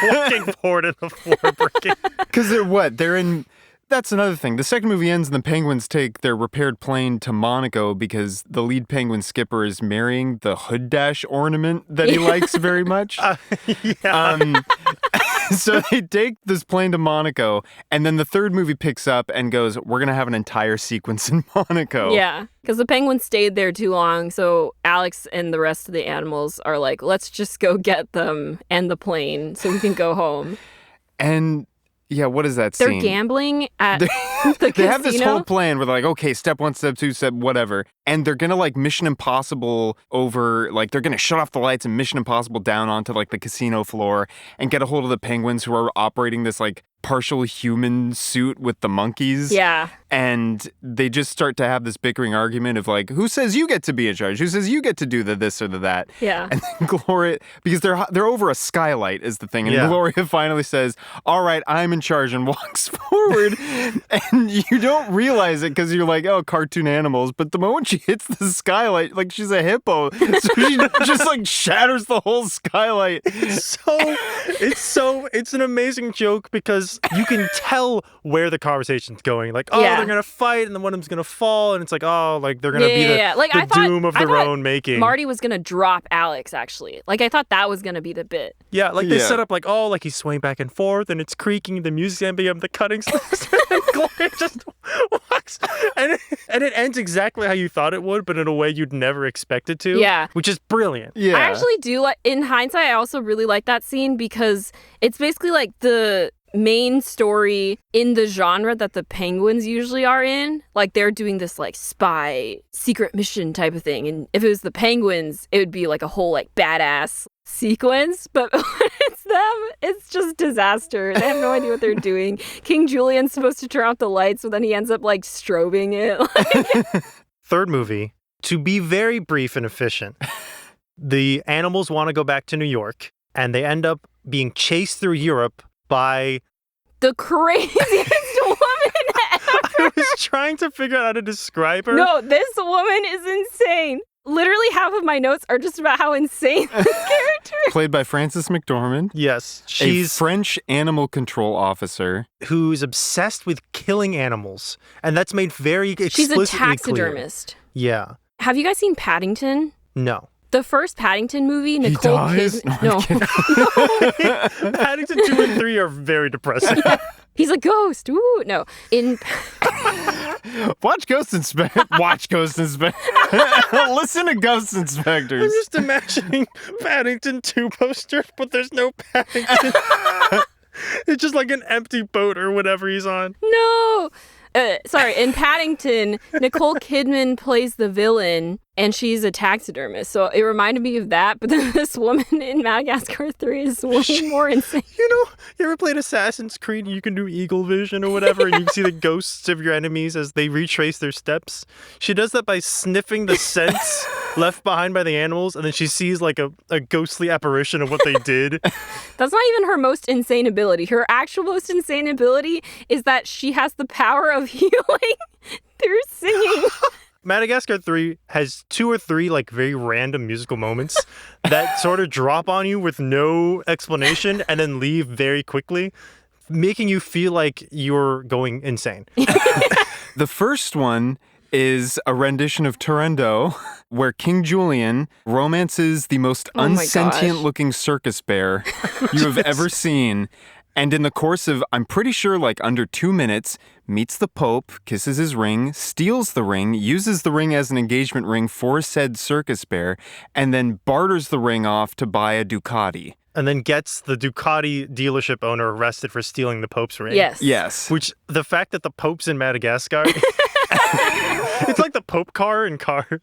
Speaker 3: walking forward and the floor breaking.
Speaker 1: Because they're in... That's another thing. The second movie ends and the penguins take their repaired plane to Monaco because the lead penguin Skipper is marrying the hood dash ornament that he likes very much. So they take this plane to Monaco, and then the third movie picks up and goes, we're going to have an entire sequence in Monaco.
Speaker 2: Yeah, because the penguins stayed there too long, so Alex and the rest of the animals are like, let's just go get them and the plane so we can go home.
Speaker 1: And... yeah, what is that scene?
Speaker 2: They're gambling at the casino.
Speaker 1: They have this whole plan where they're like, okay, step one, step two, step whatever. And they're going to like Mission Impossible over, like they're going to shut off the lights and Mission Impossible down onto like the casino floor and get a hold of the penguins who are operating this like partial human suit with the monkeys.
Speaker 2: Yeah.
Speaker 1: And they just start to have this bickering argument of like, who says you get to be in charge? Who says you get to do the this or the that?
Speaker 2: Yeah.
Speaker 1: And then Gloria, because they're over a skylight is the thing. And
Speaker 3: Yeah.
Speaker 1: Gloria finally says, all right, I'm in charge, and walks forward. And you don't realize it because you're like, oh, cartoon animals. But the moment she hits the skylight, like she's a hippo. So she just like shatters the whole skylight.
Speaker 3: It's an amazing joke because you can tell where the conversation's going. Like, oh,
Speaker 2: Yeah.
Speaker 3: they're gonna fight, and then one of them's gonna fall, and it's like, oh, like they're gonna be the,
Speaker 2: Like,
Speaker 3: the
Speaker 2: I thought-
Speaker 3: doom of
Speaker 2: I
Speaker 3: their
Speaker 2: thought
Speaker 3: own making.
Speaker 2: Marty was going to drop Alex, actually. Like, I thought that was going to be the bit.
Speaker 3: Yeah, like they
Speaker 1: Yeah.
Speaker 3: set up like, oh, like he's swaying back and forth, and it's creaking, the music's ending up, the cutting starts, and Gloria just walks, and it ends exactly how you thought it would, but in a way you'd never expect it to.
Speaker 2: Yeah.
Speaker 3: Which is brilliant.
Speaker 1: Yeah.
Speaker 2: I actually do like, in hindsight, I also really like that scene because it's basically like the main story in the genre that the Penguins usually are in. Like they're doing this like spy secret mission type of thing. And if it was the Penguins, it would be like a whole like badass sequence. But when it's them, it's just disaster. They have no idea what they're doing. King Julian's supposed to turn out the lights, so then he ends up like strobing it.
Speaker 3: Third movie, to be very brief and efficient, the animals want to go back to New York, and they end up being chased through Europe by...
Speaker 2: The craziest woman ever.
Speaker 3: I was trying to figure out how to describe her.
Speaker 2: No, this woman is insane. Literally half of my notes are just about how insane this character is.
Speaker 1: Played by Frances McDormand.
Speaker 3: Yes,
Speaker 1: A
Speaker 3: she's
Speaker 1: French animal control officer.
Speaker 3: who's obsessed with killing animals, and that's made very
Speaker 2: She's a
Speaker 3: explicitly clear.
Speaker 2: taxidermist.
Speaker 3: Yeah.
Speaker 2: Have you guys seen Paddington?
Speaker 3: No.
Speaker 2: The first Paddington movie, Nicole
Speaker 1: dies?
Speaker 2: Kidman.
Speaker 1: No, I'm
Speaker 3: Paddington 2 and 3 are very depressing.
Speaker 2: He's a ghost. Ooh, no. In
Speaker 1: Watch Ghost Inspector. Watch Ghost Inspector. Listen to Ghost
Speaker 3: I'm
Speaker 1: Inspectors.
Speaker 3: just imagining Paddington 2 poster, but there's no Paddington. It's just like an empty boat or whatever he's on.
Speaker 2: no. Sorry, in Paddington, Nicole Kidman plays the villain, and she's a taxidermist. So it reminded me of that. But then this woman in Madagascar 3 is way more insane.
Speaker 3: You know, you ever played Assassin's Creed and you can do eagle vision or whatever, and you can see the ghosts of your enemies as they retrace their steps? She does that by sniffing the scents left behind by the animals, and then she sees like a ghostly apparition of what they did.
Speaker 2: That's not even her most insane ability. Her actual most insane ability is that she has the power of healing through singing.
Speaker 3: Madagascar 3 has 2 or 3 like very random musical moments that sort of drop on you with no explanation and then leave very quickly, making you feel like you're going insane.
Speaker 1: The first one is a rendition of Turandot, where King Julian romances the most
Speaker 2: Oh my
Speaker 1: unsentient
Speaker 2: gosh.
Speaker 1: looking circus bear you have ever seen. And in the course of, I'm pretty sure, like under 2 minutes, meets the Pope, kisses his ring, steals the ring, uses the ring as an engagement ring for said circus bear, and then barters the ring off to buy a Ducati.
Speaker 3: And then gets the Ducati dealership owner arrested for stealing the Pope's ring.
Speaker 2: Yes.
Speaker 1: Yes.
Speaker 3: Which, the fact that the Pope's in Madagascar, it's like the Pope car in Cars.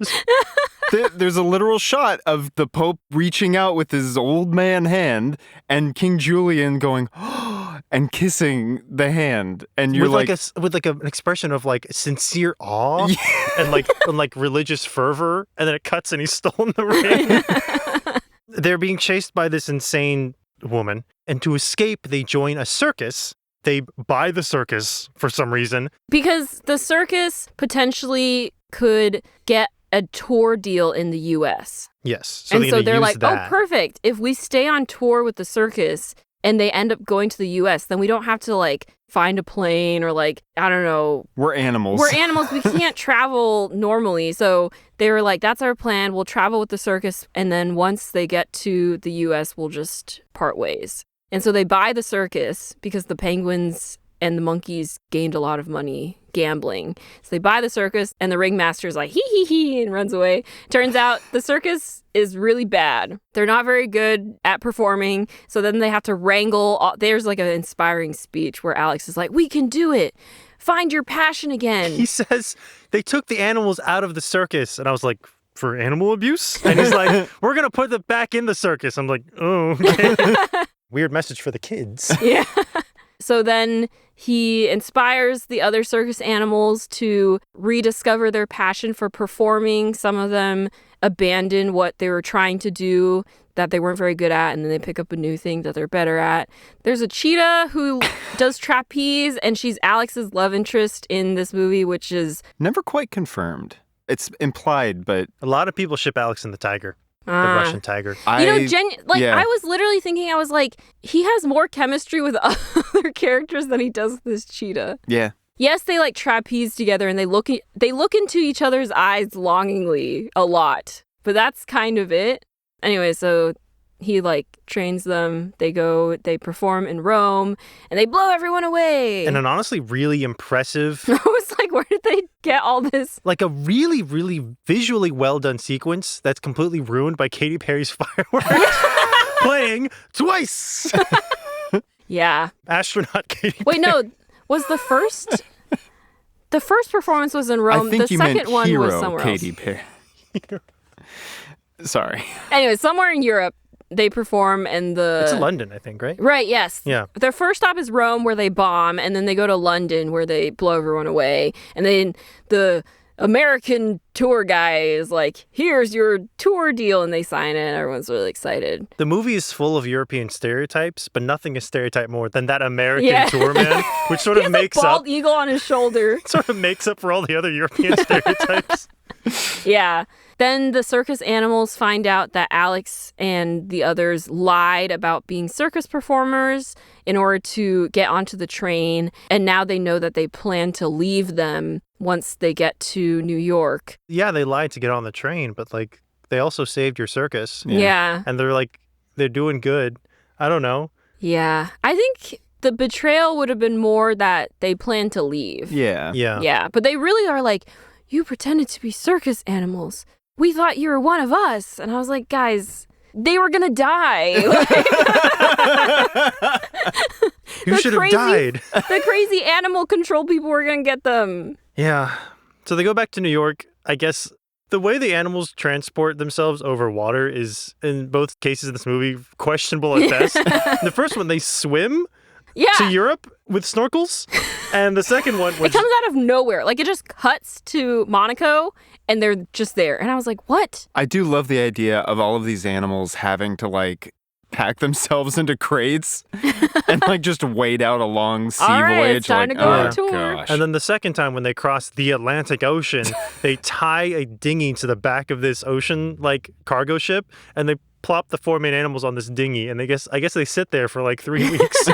Speaker 1: There's a literal shot of the Pope reaching out with his old man hand and King Julian going, and kissing the hand. And you're
Speaker 3: with an expression of like sincere awe and like religious fervor, and then it cuts and he's stolen the ring. They're being chased by this insane woman, and to escape, they join a circus. They buy the circus for some reason.
Speaker 2: Because the circus potentially could get a tour deal in the U.S.
Speaker 3: Yes.
Speaker 2: And so they're
Speaker 3: use
Speaker 2: like,
Speaker 3: that.
Speaker 2: oh, perfect. If we stay on tour with the circus and they end up going to the U.S., then we don't have to like find a plane or like, I don't know.
Speaker 1: we're animals.
Speaker 2: We're animals. We can't travel normally. So they were like, that's our plan. We'll travel with the circus. And then once they get to the U.S., we'll just part ways. And so they buy the circus because the penguins and the monkeys gained a lot of money gambling. So they buy the circus and the ringmaster's like, hee, and runs away. Turns out the circus is really bad. They're not very good at performing. So then they have to wrangle. There's like an inspiring speech where Alex is like, we can do it. Find your passion again.
Speaker 3: He says they took the animals out of the circus, and I was like, for animal abuse? And he's like, we're going to put them back in the circus. I'm like, oh, okay. Weird message for the kids.
Speaker 2: Yeah. So then he inspires the other circus animals to rediscover their passion for performing. Some of them abandon what they were trying to do that they weren't very good at, and then they pick up a new thing that they're better at. There's a cheetah who does trapeze, and she's Alex's love interest in this movie, which is...
Speaker 1: Never quite confirmed. It's implied, but...
Speaker 3: A lot of people ship Alex and the tiger. The Russian tiger.
Speaker 2: I was literally thinking, I was like, he has more chemistry with other characters than he does with this cheetah.
Speaker 1: Yeah.
Speaker 2: Yes, they like trapeze together and they look into each other's eyes longingly a lot, but that's kind of it. Anyway, so he like trains them. They perform in Rome, and they blow everyone away.
Speaker 3: And an honestly really impressive...
Speaker 2: I was like, where did they get all this?
Speaker 3: Like a really, really visually well done sequence that's completely ruined by Katy Perry's fireworks playing twice.
Speaker 2: Yeah.
Speaker 3: Astronaut Katy Perry.
Speaker 2: Wait, no. Was the first... The first performance was in Rome.
Speaker 1: I think
Speaker 2: the
Speaker 1: you
Speaker 2: second
Speaker 1: meant
Speaker 2: one
Speaker 1: hero
Speaker 2: was somewhere
Speaker 1: Katy
Speaker 2: else.
Speaker 1: Perry. Sorry.
Speaker 2: Anyway, somewhere in Europe, they perform and
Speaker 3: It's London, I think, right?
Speaker 2: Right, yes.
Speaker 3: Yeah.
Speaker 2: Their first stop is Rome, where they bomb, and then they go to London, where they blow everyone away. And then the American tour guy is like, here's your tour deal, and they sign it, and everyone's really excited.
Speaker 3: The movie is full of European stereotypes, but nothing is stereotyped more than that American tour man, which sort of makes
Speaker 2: a bald
Speaker 3: up...
Speaker 2: eagle on his shoulder.
Speaker 3: Sort of makes up for all the other European stereotypes.
Speaker 2: Yeah. Then the circus animals find out that Alex and the others lied about being circus performers in order to get onto the train. And now they know that they plan to leave them once they get to New York.
Speaker 3: Yeah, they lied to get on the train, but like they also saved your circus.
Speaker 2: Yeah.
Speaker 3: And they're doing good. I don't know.
Speaker 2: Yeah. I think the betrayal would have been more that they plan to leave.
Speaker 1: Yeah.
Speaker 3: Yeah.
Speaker 2: Yeah. But they really are like, you pretended to be circus animals. We thought you were one of us. And I was like, guys, they were going to die.
Speaker 3: You should have died.
Speaker 2: The crazy animal control people were going to get them.
Speaker 3: Yeah. So they go back to New York. I guess the way the animals transport themselves over water is, in both cases in this movie, questionable at best. The first one, they swim to Europe with snorkels. And the second one was...
Speaker 2: It comes out of nowhere. Like, it just cuts to Monaco, and they're just there. And I was like, what?
Speaker 1: I do love the idea of all of these animals having to, like, pack themselves into crates and, like, just wade out a long sea
Speaker 2: all right,
Speaker 1: voyage.
Speaker 2: It's time
Speaker 1: like,
Speaker 2: to go
Speaker 1: oh,
Speaker 2: on tour.
Speaker 1: gosh.
Speaker 3: And then the second time when they cross the Atlantic Ocean, they tie a dinghy to the back of this ocean, like, cargo ship, and they plop the four main animals on this dinghy, and I guess they sit there for, like, 3 weeks.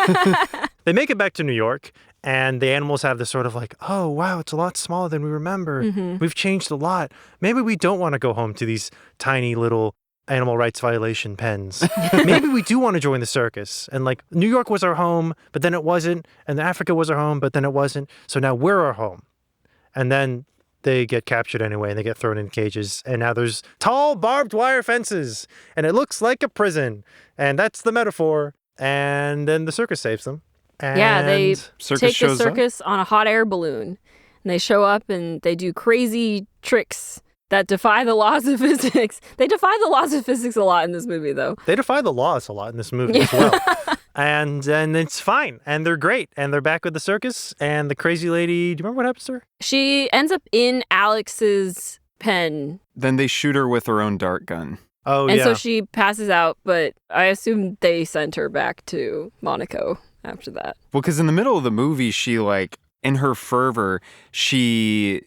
Speaker 3: They make it back to New York, and the animals have this sort of like, oh, wow, it's a lot smaller than we remember.
Speaker 2: Mm-hmm.
Speaker 3: We've changed a lot. Maybe we don't want to go home to these tiny little animal rights violation pens. Maybe we do want to join the circus. And like, New York was our home, but then it wasn't. And Africa was our home, but then it wasn't. So now we're our home. And then they get captured anyway, and they get thrown in cages. And now there's tall barbed wire fences, and it looks like a prison. And that's the metaphor. And then the circus saves them. And
Speaker 2: they
Speaker 1: circus
Speaker 2: take the
Speaker 1: shows up?
Speaker 2: circus on a hot air balloon. And they show up and they do crazy tricks that defy the laws of physics. They defy the laws of physics a lot in this movie, though.
Speaker 3: They defy the laws a lot in this movie as well. And it's fine. And they're great. And they're back with the circus. And the crazy lady, do you remember what happens to her?
Speaker 2: She ends up in Alex's pen.
Speaker 1: Then they shoot her with her own dart gun.
Speaker 3: Oh,
Speaker 2: And
Speaker 3: yeah.
Speaker 2: so she passes out, but I assume they sent her back to Monaco after that.
Speaker 1: Well, because in the middle of the movie, she, like, in her fervor, she,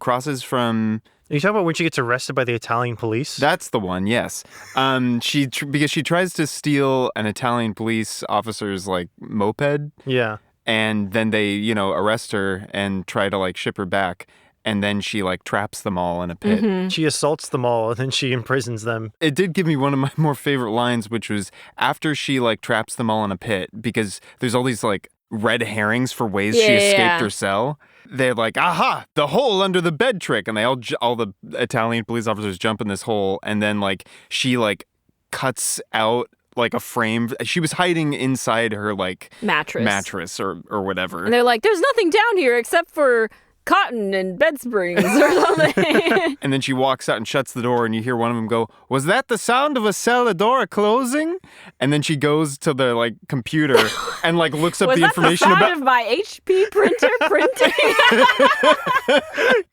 Speaker 1: crosses from...
Speaker 3: Are you talking about when she gets arrested by the Italian police?
Speaker 1: That's the one, yes. Because she tries to steal an Italian police officer's, like, moped.
Speaker 3: Yeah.
Speaker 1: And then they, arrest her and try to, like, ship her back. And then she, like, traps them all in a pit.
Speaker 2: Mm-hmm.
Speaker 3: She assaults them all, and then she imprisons them.
Speaker 1: It did give me one of my more favorite lines, which was after she, like, traps them all in a pit, because there's all these, like, red herrings for ways she escaped her cell. They're like, aha, the hole under the bed trick. And they all the Italian police officers jump in this hole. And then, like, she, like, cuts out, like, a frame. She was hiding inside her, like,
Speaker 2: Mattress
Speaker 1: or whatever.
Speaker 2: And they're like, there's nothing down here except for cotton and bed springs or something.
Speaker 1: And then she walks out and shuts the door, and you hear one of them go, "Was that the sound of a cellar door closing?" And then she goes to the like computer and like looks up
Speaker 2: Was
Speaker 1: the
Speaker 2: that
Speaker 1: information
Speaker 2: the sound
Speaker 1: about.
Speaker 2: of my HP printer printing?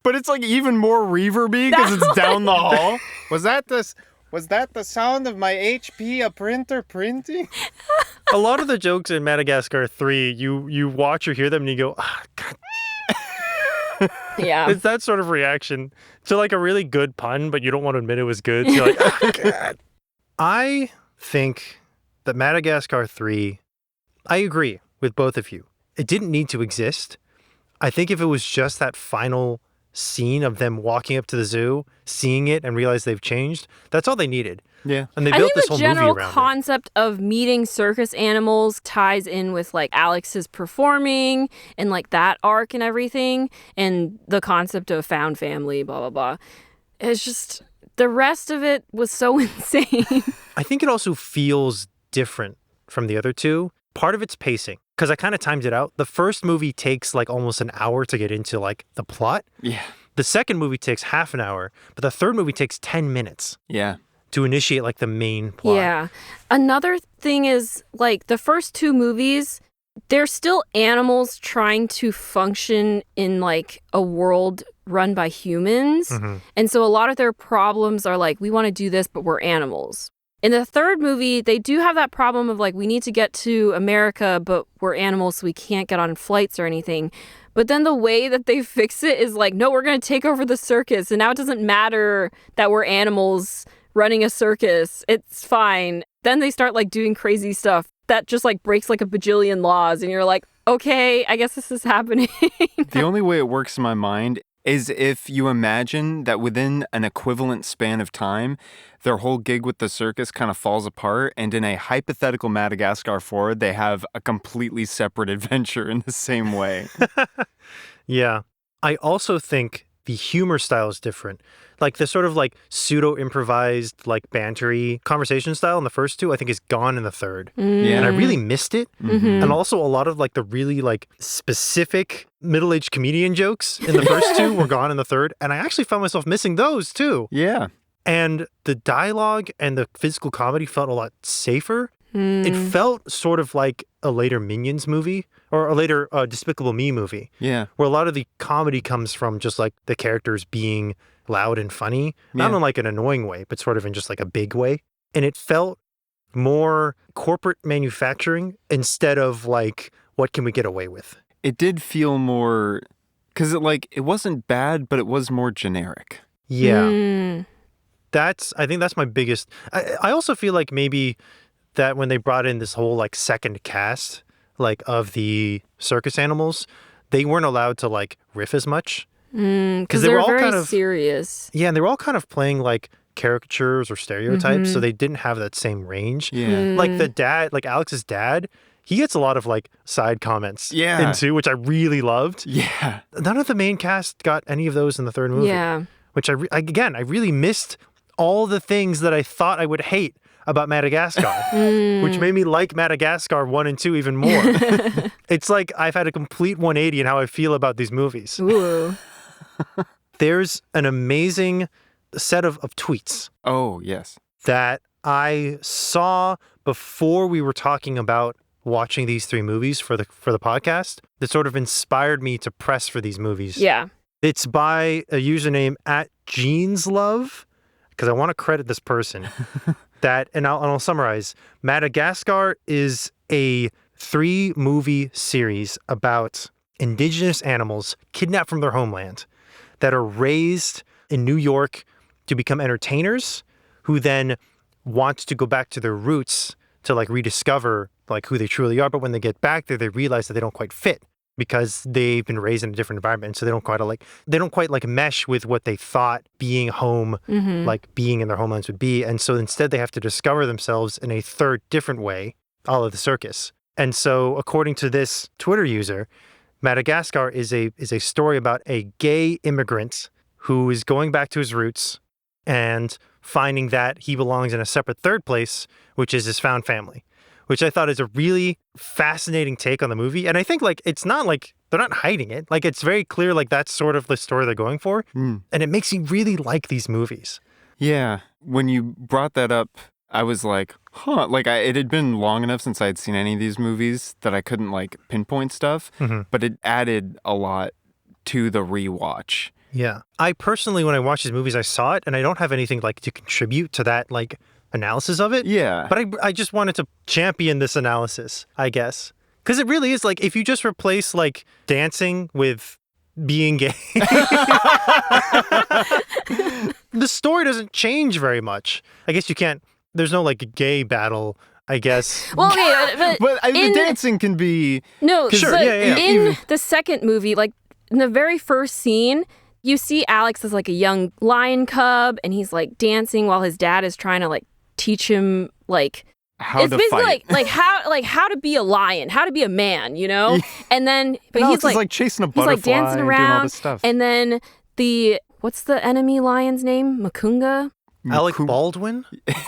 Speaker 1: But it's like even more reverby because it's down the hall. Was that the sound of my HP printer printing?
Speaker 3: A lot of the jokes in Madagascar 3, you watch or hear them and you go, ah, God.
Speaker 2: Yeah.
Speaker 3: It's that sort of reaction to like a really good pun, but you don't want to admit it was good. So you're like, oh, God. I think that Madagascar 3, I agree with both of you. It didn't need to exist. I think if it was just that final scene of them walking up to the zoo, seeing it and realize they've changed, that's all they needed.
Speaker 1: Yeah.
Speaker 3: And they
Speaker 2: I
Speaker 3: built
Speaker 2: think
Speaker 3: this whole
Speaker 2: the general
Speaker 3: movie around
Speaker 2: concept of meeting circus animals ties in with like Alex's performing and like that arc and everything, and the concept of found family, blah blah blah. It's just the rest of it was so insane.
Speaker 3: I think it also feels different from the other two. Part of it's pacing, because I kind of timed it out. The first movie takes like almost an hour to get into like the plot.
Speaker 1: Yeah.
Speaker 3: The second movie takes half an hour, but the third movie takes 10 minutes
Speaker 1: Yeah.
Speaker 3: to initiate like the main plot.
Speaker 2: Yeah. Another thing is like the first two movies, they're still animals trying to function in like a world run by humans.
Speaker 3: Mm-hmm.
Speaker 2: And so a lot of their problems are like, we want to do this, but we're animals. In the third movie, they do have that problem of like, we need to get to America, but we're animals, so we can't get on flights or anything. But then the way that they fix it is like, no, we're going to take over the circus. And now it doesn't matter that we're animals running a circus. It's fine. Then they start like doing crazy stuff that just like breaks like a bajillion laws. And you're like, okay, I guess this is happening.
Speaker 1: The only way it works in my mind is if you imagine that within an equivalent span of time, their whole gig with the circus kind of falls apart, and in a hypothetical Madagascar 4, they have a completely separate adventure in the same way.
Speaker 3: Yeah. I also think the humor style is different. Like the sort of like pseudo-improvised, like bantery conversation style in the first two, I think is gone in the third.
Speaker 1: Yeah.
Speaker 3: And I really missed it.
Speaker 2: Mhm.
Speaker 3: And also a lot of like the really like specific middle-aged comedian jokes in the first two were gone in the third. And I actually found myself missing those too.
Speaker 1: Yeah.
Speaker 3: And the dialogue and the physical comedy felt a lot safer.
Speaker 2: Mm.
Speaker 3: It felt sort of like a later Minions movie or a later Despicable Me movie,
Speaker 1: Yeah.
Speaker 3: where a lot of the comedy comes from just like the characters being loud and funny, not
Speaker 1: Yeah.
Speaker 3: in like an annoying way, but sort of in just like a big way. And it felt more corporate manufacturing instead of like, what can we get away with?
Speaker 1: It did feel more, because it wasn't bad, but it was more generic.
Speaker 3: Yeah.
Speaker 2: Mm.
Speaker 3: I think that's my biggest. I also feel like maybe that when they brought in this whole like second cast, like of the circus animals, they weren't allowed to like riff as much.
Speaker 2: Because
Speaker 3: they
Speaker 2: they
Speaker 3: were
Speaker 2: were
Speaker 3: all
Speaker 2: very
Speaker 3: kind of-
Speaker 2: serious.
Speaker 3: Yeah, and they were all kind of playing like caricatures or stereotypes,
Speaker 2: Mhm.
Speaker 3: so they didn't have that same range.
Speaker 1: Yeah.
Speaker 2: Mm.
Speaker 3: Like the dad, like Alex's dad, he gets a lot of like side comments
Speaker 1: Yeah.
Speaker 3: into, which I really loved.
Speaker 1: Yeah.
Speaker 3: None of the main cast got any of those in the third movie,
Speaker 2: Yeah.
Speaker 3: which I really missed all the things that I thought I would hate about Madagascar, which made me like Madagascar 1 and 2 even more. It's like I've had a complete 180 in how I feel about these movies.
Speaker 2: Ooh.
Speaker 3: There's an amazing set of tweets
Speaker 1: Oh, yes.
Speaker 3: that I saw before we were talking about watching these three movies for the podcast that sort of inspired me to press for these movies.
Speaker 2: Yeah.
Speaker 3: It's by a username at JeansLove, because I want to credit this person. And I'll summarize. Madagascar is a 3-movie series about indigenous animals kidnapped from their homeland that are raised in New York to become entertainers who then want to go back to their roots to like rediscover like who they truly are. But when they get back there, they realize that they don't quite fit because they've been raised in a different environment. So they don't quite mesh with what they thought being home, like being in their homelands would be. And so instead they have to discover themselves in a third different way, all of the circus. And so according to this Twitter user, Madagascar is a story about a gay immigrant who is going back to his roots and finding that he belongs in a separate third place, which is his found family, which I thought is a really fascinating take on the movie. And I think like it's not like they're not hiding it. Like, it's very clear, like, that's sort of the story they're going for. And it makes you really like these movies.
Speaker 1: Yeah. When you brought that up, I was like, huh. Like, it had been long enough since I had seen any of these movies that I couldn't, like, pinpoint stuff. But it added a lot to the rewatch.
Speaker 3: Yeah. I personally, when I watch these movies, I saw it, and I don't have anything, like, to contribute to that, like, analysis of it.
Speaker 1: Yeah.
Speaker 3: But I just wanted to champion this analysis, I guess. Because it really is, like, if you just replace, like, dancing with being gay, the story doesn't change very much. I guess you can't, there's no, like, gay battle, I guess.
Speaker 2: Well, okay,
Speaker 1: But the dancing can be...
Speaker 2: No,
Speaker 3: Sure,
Speaker 2: but
Speaker 3: yeah.
Speaker 2: in the second movie, like, in the very first scene, you see Alex as, like, a young lion cub, and he's, like, dancing while his dad is trying to, like, teach him, like...
Speaker 1: How
Speaker 2: it's
Speaker 1: to
Speaker 2: basically
Speaker 1: fight.
Speaker 2: how to be a lion, how to be a man, you know? And then but
Speaker 1: Alex
Speaker 2: he's
Speaker 1: is like chasing a butterfly
Speaker 2: he's like dancing
Speaker 1: and doing all
Speaker 2: around,
Speaker 1: this stuff.
Speaker 2: and then what's the enemy lion's name? Makunga?
Speaker 3: Alec Baldwin?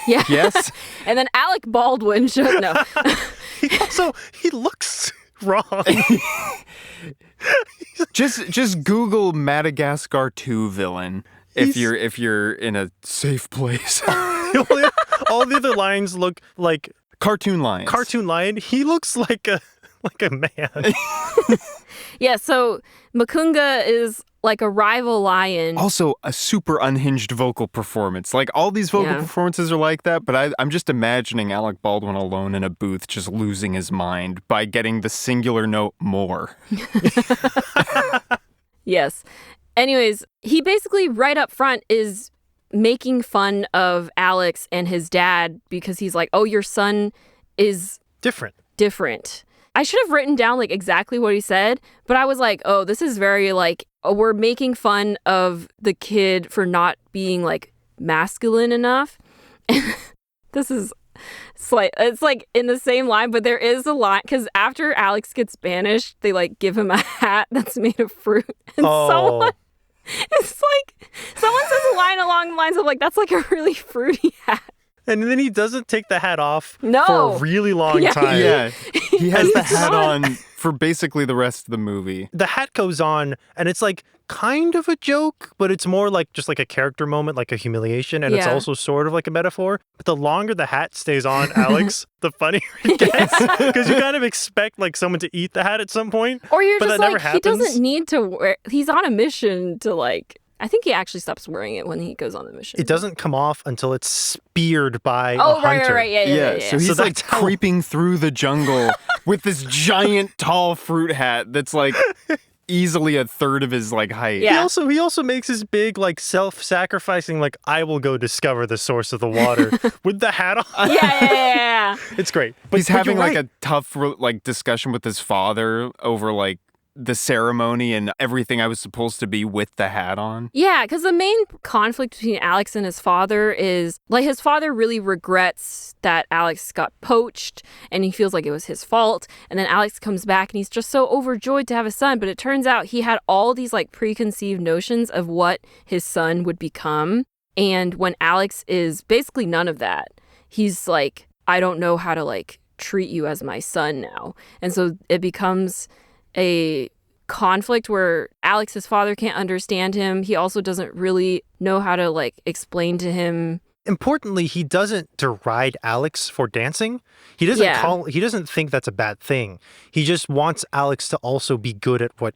Speaker 2: Yeah.
Speaker 1: Yes.
Speaker 2: And then Alec Baldwin should no.
Speaker 3: He looks wrong.
Speaker 1: just Google Madagascar 2 villain if you're in a safe place.
Speaker 3: All the other lions look like
Speaker 1: Cartoon lions.
Speaker 3: cartoon lion. He looks like a man.
Speaker 2: Yeah, so Makunga is like a rival lion.
Speaker 1: Also, a super unhinged vocal performance. Like, all these vocal performances are like that, but I'm just imagining Alec Baldwin alone in a booth just losing his mind by getting the singular note more.
Speaker 2: Yes. Anyways, he basically right up front is making fun of Alex and his dad because he's like, oh, your son is different. I should have written down like exactly what he said, but I was like, oh, this is very like, we're making fun of the kid for not being like masculine enough. This is it's like in the same line, but there is a line because after Alex gets banished, they like give him a hat that's made of fruit. And someone says a line along the lines of like, that's like a really fruity hat.
Speaker 3: And then he doesn't take the hat off
Speaker 2: No.
Speaker 3: for a really long time.
Speaker 1: Yeah. He has the hat on for basically the rest of the movie.
Speaker 3: The hat goes on, and it's like kind of a joke, but it's more like just like a character moment, like a humiliation, and it's
Speaker 2: Yeah.
Speaker 3: also sort of like a metaphor. But the longer the hat stays on Alex, the funnier it gets. Because you kind of expect like someone to eat the hat at some point.
Speaker 2: Or you're
Speaker 3: but
Speaker 2: just
Speaker 3: that never
Speaker 2: like, he
Speaker 3: happens.
Speaker 2: doesn't need to wear, he's on a mission to like, I think he actually stops wearing it when he goes on the mission.
Speaker 3: It doesn't come off until it's speared by a
Speaker 2: Oh,
Speaker 3: hunter.
Speaker 2: right. Yeah.
Speaker 1: So he's
Speaker 3: So
Speaker 1: like
Speaker 3: that's how-
Speaker 1: creeping through the jungle with this giant tall fruit hat that's like easily a third of his like height.
Speaker 2: Yeah.
Speaker 3: He also makes his big like self-sacrificing like I will go discover the source of the water with the hat on.
Speaker 2: Yeah.
Speaker 3: It's great.
Speaker 1: He's having
Speaker 3: you're
Speaker 1: like
Speaker 3: right.
Speaker 1: a tough like discussion with his father over like the ceremony and everything I was supposed to be with the hat on.
Speaker 2: Yeah, because the main conflict between Alex and his father is like his father really regrets that Alex got poached and he feels like it was his fault. And then Alex comes back and he's just so overjoyed to have a son. But it turns out he had all these like preconceived notions of what his son would become. And when Alex is basically none of that, he's like, I don't know how to like treat you as my son now. And so it becomes a conflict where Alex's father can't understand him. He also doesn't really know how to like explain to him.
Speaker 3: Importantly, he doesn't deride Alex for dancing. He doesn't think that's a bad thing. He just wants Alex to also be good at what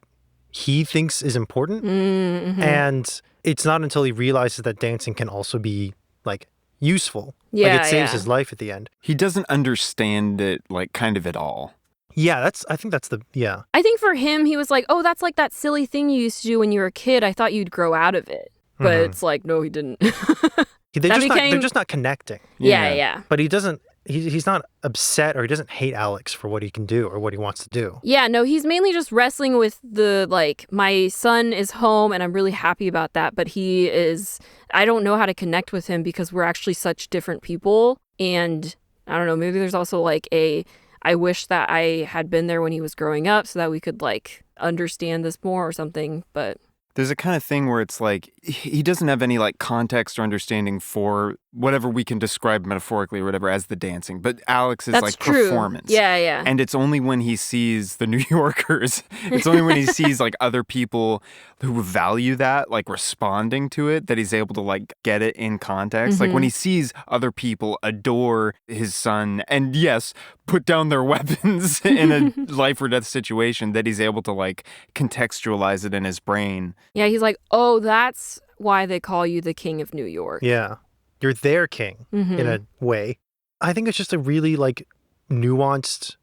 Speaker 3: he thinks is important.
Speaker 2: Mm-hmm.
Speaker 3: And it's not until he realizes that dancing can also be like useful.
Speaker 2: Yeah,
Speaker 3: like it saves
Speaker 2: yeah.
Speaker 3: his life at the end.
Speaker 1: He doesn't understand it like kind of at all.
Speaker 3: Yeah, I think
Speaker 2: I think for him, he was like, oh, that's like that silly thing you used to do when you were a kid. I thought you'd grow out of it. But it's like, no, he didn't.
Speaker 3: They're just not connecting.
Speaker 2: Yeah.
Speaker 3: But he's not upset or he doesn't hate Alex for what he can do or what he wants to do.
Speaker 2: Yeah, no, he's mainly just wrestling with the, like, my son is home and I'm really happy about that. But I don't know how to connect with him because we're actually such different people. And I don't know, maybe there's also like I wish that I had been there when he was growing up so that we could like understand this more or something. But
Speaker 1: There's a kind of thing where it's like he doesn't have any like context or understanding for whatever we can describe metaphorically or whatever as the dancing. But Alex is
Speaker 2: That's
Speaker 1: like
Speaker 2: true.
Speaker 1: performance.
Speaker 2: Yeah, yeah.
Speaker 1: And it's only when he sees the New Yorkers, it's only when he sees like other people who value that, like responding to it, that he's able to like get it in context. Like when he sees other people adore his son and yes, put down their weapons in a life or death situation, that he's able to like contextualize it in his brain.
Speaker 2: Yeah, he's like, oh, that's why they call you the King of New York.
Speaker 3: Yeah. You're their king in a way. I think it's just a really like nuanced,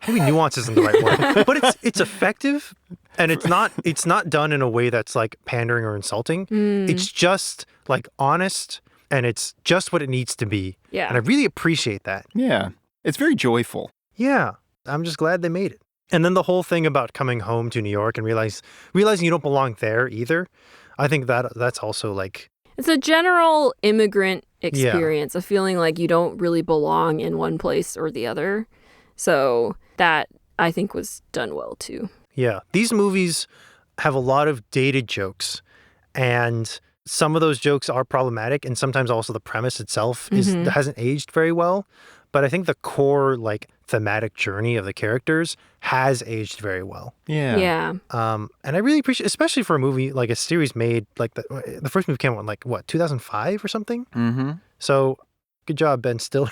Speaker 3: maybe nuance isn't the right word, but it's effective and it's not done in a way that's like pandering or insulting. It's just like honest and it's just what it needs to be.
Speaker 2: Yeah.
Speaker 3: And I really appreciate that.
Speaker 1: Yeah. It's very joyful.
Speaker 3: Yeah. I'm just glad they made it. And then the whole thing about coming home to New York and realizing you don't belong there either. I think that's also like...
Speaker 2: It's a general immigrant experience of feeling like you don't really belong in one place or the other. So that, I think, was done well, too.
Speaker 3: Yeah. These movies have a lot of dated jokes. And some of those jokes are problematic. And sometimes also the premise itself hasn't aged very well. But I think the core, like, thematic journey of the characters has aged very well.
Speaker 1: Yeah.
Speaker 2: Yeah.
Speaker 3: And I really appreciate, especially for a movie, like a series made, like the first movie came out in, like, what, 2005 or something?
Speaker 1: Mm-hmm.
Speaker 3: So, good job, Ben Stiller.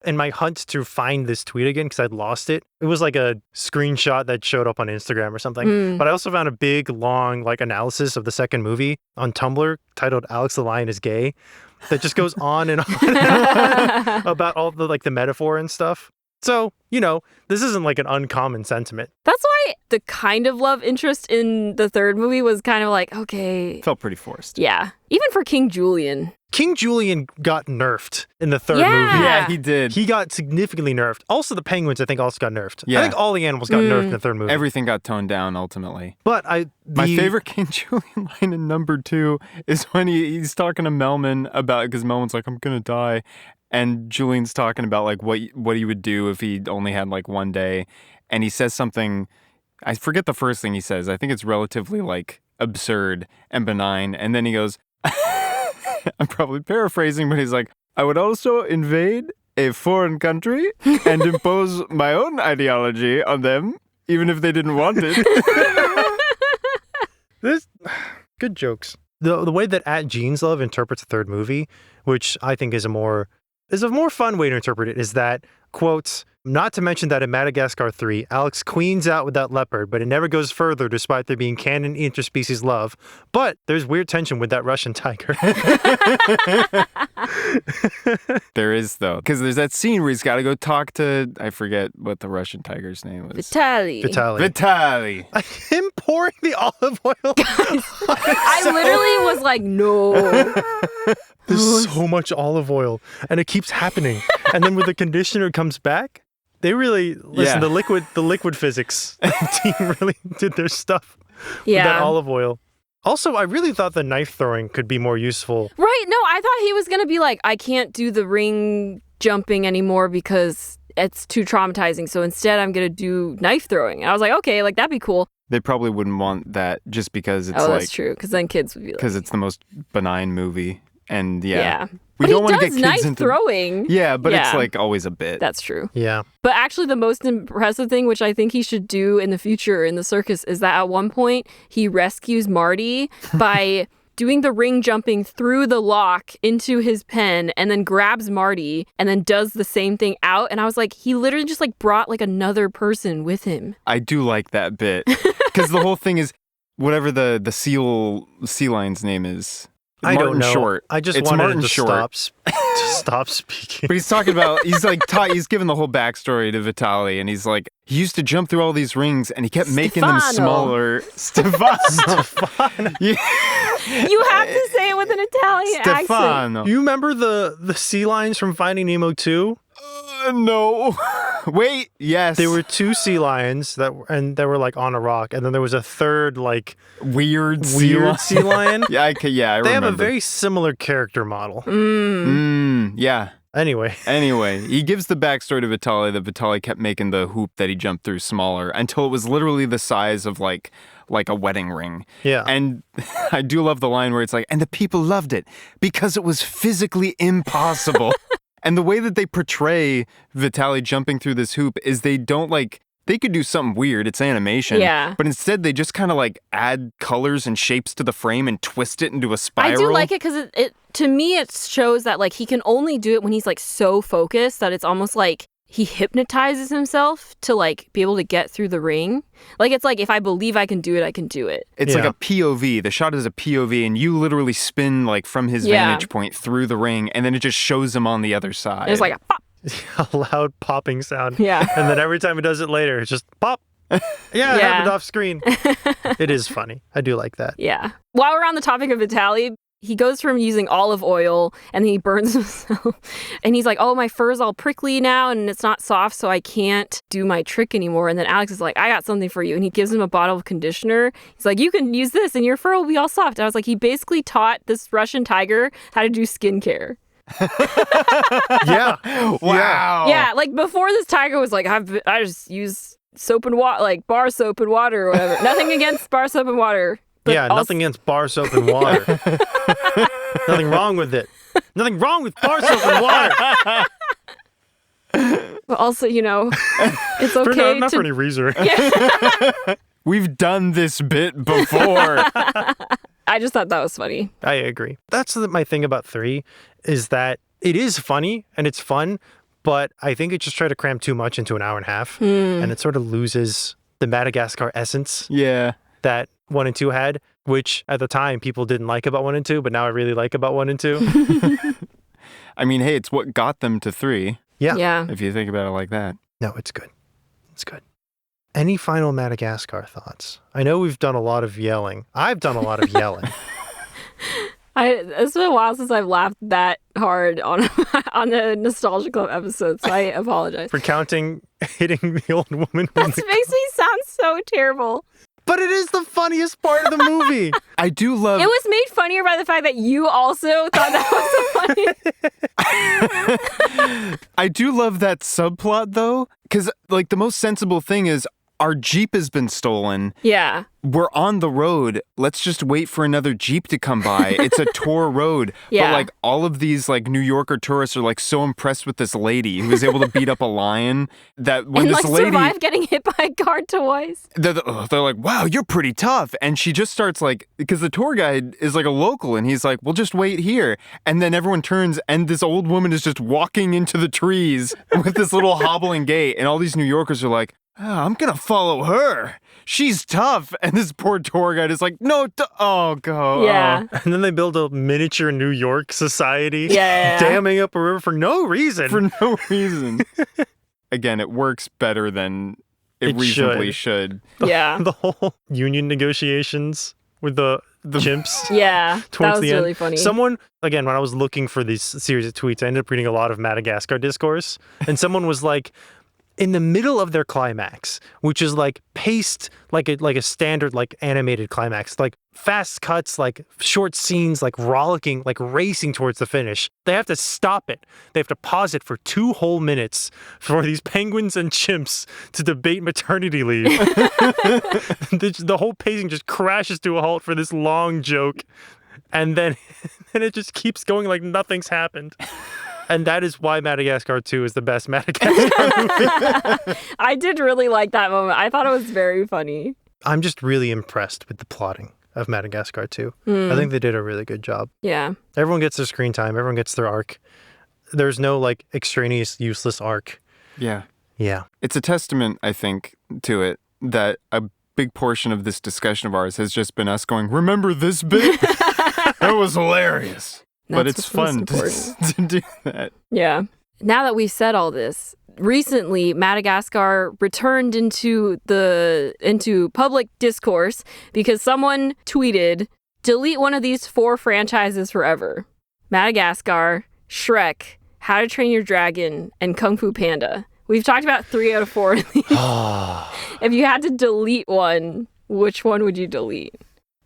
Speaker 3: In my hunt to find this tweet again, because I'd lost it, it was like a screenshot that showed up on Instagram or something. But I also found a big, long, like, analysis of the second movie on Tumblr titled Alex the Lion is Gay that just goes on and on about all the, like, the metaphor and stuff. So, you know, this isn't like an uncommon sentiment.
Speaker 2: That's why the kind of love interest in the third movie was kind of like, okay.
Speaker 1: Felt pretty forced.
Speaker 2: Yeah. Even for King Julian.
Speaker 3: King Julian got nerfed in the third movie.
Speaker 1: Yeah, he did.
Speaker 3: He got significantly nerfed. Also, the penguins, I think, also got nerfed.
Speaker 1: Yeah.
Speaker 3: I think all the animals got nerfed in the third movie.
Speaker 1: Everything got toned down ultimately.
Speaker 3: But
Speaker 1: my favorite King Julian line in number 2 is when he's talking to Melman about, because Melman's like, I'm going to die. And Julian's talking about like what he would do if he only had like one day. And he says something, I forget the first thing he says. I think it's relatively like absurd and benign. And then he goes, I'm probably paraphrasing, but he's like, I would also invade a foreign country and impose my own ideology on them, even if they didn't want it.
Speaker 3: This good jokes. The way that at Jeans Love interprets the third movie, which I think is a more fun way to interpret it, is that, quotes, not to mention that in Madagascar 3, Alex queens out with that leopard, but it never goes further despite there being canon interspecies love. But there's weird tension with that Russian tiger.
Speaker 1: There is, though, because there's that scene where he's got to go talk to, I forget what the Russian tiger's name was.
Speaker 2: Vitaly.
Speaker 3: Him pouring the olive oil.
Speaker 2: I literally was like, no.
Speaker 3: There's so much olive oil, and it keeps happening. And then when the conditioner comes back, they really the liquid physics team really did their stuff with that olive oil. Also, I really thought the knife throwing could be more useful.
Speaker 2: Right? No, I thought he was gonna be like, I can't do the ring jumping anymore because it's too traumatizing. So instead, I'm gonna do knife throwing. And I was like, okay, like that'd be cool.
Speaker 1: They probably wouldn't want that just because it's
Speaker 2: that's true. Because then kids would be like,
Speaker 1: because it's the most benign movie. And
Speaker 2: yeah.
Speaker 1: We
Speaker 2: but
Speaker 1: don't want to get kids
Speaker 2: knife
Speaker 1: into
Speaker 2: throwing.
Speaker 1: Yeah, but it's like always a bit.
Speaker 2: That's true.
Speaker 3: Yeah.
Speaker 2: But actually the most impressive thing, which I think he should do in the future in the circus, is that at one point he rescues Marty by doing the ring jumping through the lock into his pen and then grabs Marty and then does the same thing out. And I was like, he literally just like brought like another person with him.
Speaker 1: I do like that bit because the whole thing is whatever the sea lion's name is.
Speaker 3: I
Speaker 1: Martin
Speaker 3: don't know.
Speaker 1: Short.
Speaker 3: I just
Speaker 1: it's
Speaker 3: wanted
Speaker 1: Martin
Speaker 3: to
Speaker 1: Short.
Speaker 3: stop speaking.
Speaker 1: But he's talking about, he's giving the whole backstory to Vitaly, and he's like, he used to jump through all these rings, and he kept making them smaller. Stefano.
Speaker 2: Yeah. You have to say it with an Italian accent.
Speaker 3: Do you remember the sea lions from Finding Nemo 2?
Speaker 1: No. Wait, yes.
Speaker 3: There were 2 sea lions that were like on a rock, and then there was a third like
Speaker 1: weird
Speaker 3: sea lion.
Speaker 1: I remember.
Speaker 3: They have a very similar character model.
Speaker 1: Yeah.
Speaker 3: Anyway,
Speaker 1: he gives the backstory to Vitaly that Vitaly kept making the hoop that he jumped through smaller until it was literally the size of like like a wedding ring.
Speaker 3: Yeah.
Speaker 1: And I do love the line where it's like, and the people loved it because it was physically impossible. And the way that they portray Vitaly jumping through this hoop is they don't like, they could do something weird. It's animation.
Speaker 2: Yeah.
Speaker 1: But instead, they just kind of like add colors and shapes to the frame and twist it into a spiral.
Speaker 2: I do like it because it to me, it shows that like he can only do it when he's like so focused that it's almost like he hypnotizes himself to like be able to get through the ring. Like it's like, if I believe I can do it, I can do it.
Speaker 1: It's like a POV. The shot is a POV, and you literally spin like from his vantage point through the ring, and then it just shows him on the other side.
Speaker 2: And it's like a pop.
Speaker 3: A loud popping sound.
Speaker 2: Yeah.
Speaker 3: And then every time it does it later, it's just pop. Yeah, it happened off screen. It is funny. I do like that.
Speaker 2: Yeah. While we're on the topic of Vitaly, he goes from using olive oil and then he burns himself. And he's like, oh, my fur's all prickly now and it's not soft, so I can't do my trick anymore. And then Alex is like, I got something for you. And he gives him a bottle of conditioner. He's like, you can use this and your fur will be all soft. And I was like, he basically taught this Russian tiger how to do skincare.
Speaker 3: Yeah.
Speaker 1: Wow.
Speaker 2: Yeah, like before this tiger was like, I just use soap and water, like bar soap and water or whatever. Nothing against bar soap and water.
Speaker 3: Yeah, nothing against bar soap and water. Nothing wrong with it. Nothing wrong with bar soap and water.
Speaker 2: But also, you know, it's okay
Speaker 3: not for any reason.
Speaker 1: We've done this bit before.
Speaker 2: I just thought that was funny.
Speaker 3: I agree. That's my thing about 3 is that it is funny and it's fun, but I think it just tried to cram too much into an hour and a half, and it sort of loses the Madagascar essence that 1 and 2 had, which at the time people didn't like about 1 and 2, but now I really like about 1 and 2.
Speaker 1: I mean, hey, it's what got them to 3.
Speaker 2: Yeah.
Speaker 1: If you think about it like that.
Speaker 3: No, it's good. It's good. Any final Madagascar thoughts? I know we've done a lot of yelling. I've done a lot of yelling.
Speaker 2: It's been a while since I've laughed that hard on a Nostalgia Club episode, so I apologize.
Speaker 3: For hitting the old woman.
Speaker 2: That makes me sound so terrible.
Speaker 3: But it is the funniest part of the movie.
Speaker 1: I do love...
Speaker 2: It was made funnier by the fact that you also thought that was funny.
Speaker 1: I do love that subplot, though, because like the most sensible thing is our Jeep has been stolen.
Speaker 2: Yeah.
Speaker 1: We're on the road. Let's just wait for another Jeep to come by. It's a tour road.
Speaker 2: Yeah.
Speaker 1: But like all of these like New Yorker tourists are like so impressed with this lady who was able to beat up a lion that when
Speaker 2: and
Speaker 1: this
Speaker 2: like
Speaker 1: lady
Speaker 2: survive getting hit by a car twice.
Speaker 1: they're like, wow, you're pretty tough. And she just starts like, because the tour guide is like a local and he's like, well, just wait here. And then everyone turns and this old woman is just walking into the trees with this little hobbling gait. And all these New Yorkers are like, oh, I'm going to follow her. She's tough. And this poor tour guide is like, no, go.
Speaker 2: Yeah.
Speaker 3: And then they build a miniature New York society.
Speaker 2: Yeah.
Speaker 3: Damming up a river for no reason.
Speaker 1: For no reason. Again, it works better than it reasonably should.
Speaker 2: Yeah.
Speaker 3: The whole union negotiations with the chimps.
Speaker 2: Yeah.
Speaker 3: Towards
Speaker 2: That was
Speaker 3: the
Speaker 2: really
Speaker 3: end.
Speaker 2: funny.
Speaker 3: Someone, again, when I was looking for these series of tweets, I ended up reading a lot of Madagascar discourse. And someone was like, in the middle of their climax, which is like paced like a standard like animated climax, like fast cuts, like short scenes, like rollicking, like racing towards the finish. They have to stop it. They have to pause it for 2 whole minutes for these penguins and chimps to debate maternity leave. The whole pacing just crashes to a halt for this long joke. And then it just keeps going like nothing's happened. And that is why Madagascar 2 is the best Madagascar movie.
Speaker 2: I did really like that moment. I thought it was very funny.
Speaker 3: I'm just really impressed with the plotting of Madagascar 2. I think they did a really good job.
Speaker 2: Yeah.
Speaker 3: Everyone gets their screen time. Everyone gets their arc. There's no like extraneous, useless arc.
Speaker 1: Yeah.
Speaker 3: Yeah.
Speaker 1: It's a testament, I think, to it that a big portion of this discussion of ours has just been us going, remember this bit? That was hilarious. But it's fun to do that.
Speaker 2: Yeah. Now that we've said all this, recently Madagascar returned into public discourse because someone tweeted, delete one of these 4 franchises forever. Madagascar, Shrek, How to Train Your Dragon, and Kung Fu Panda. We've talked about 3 out of 4 of these. If you had to delete one, which one would you delete?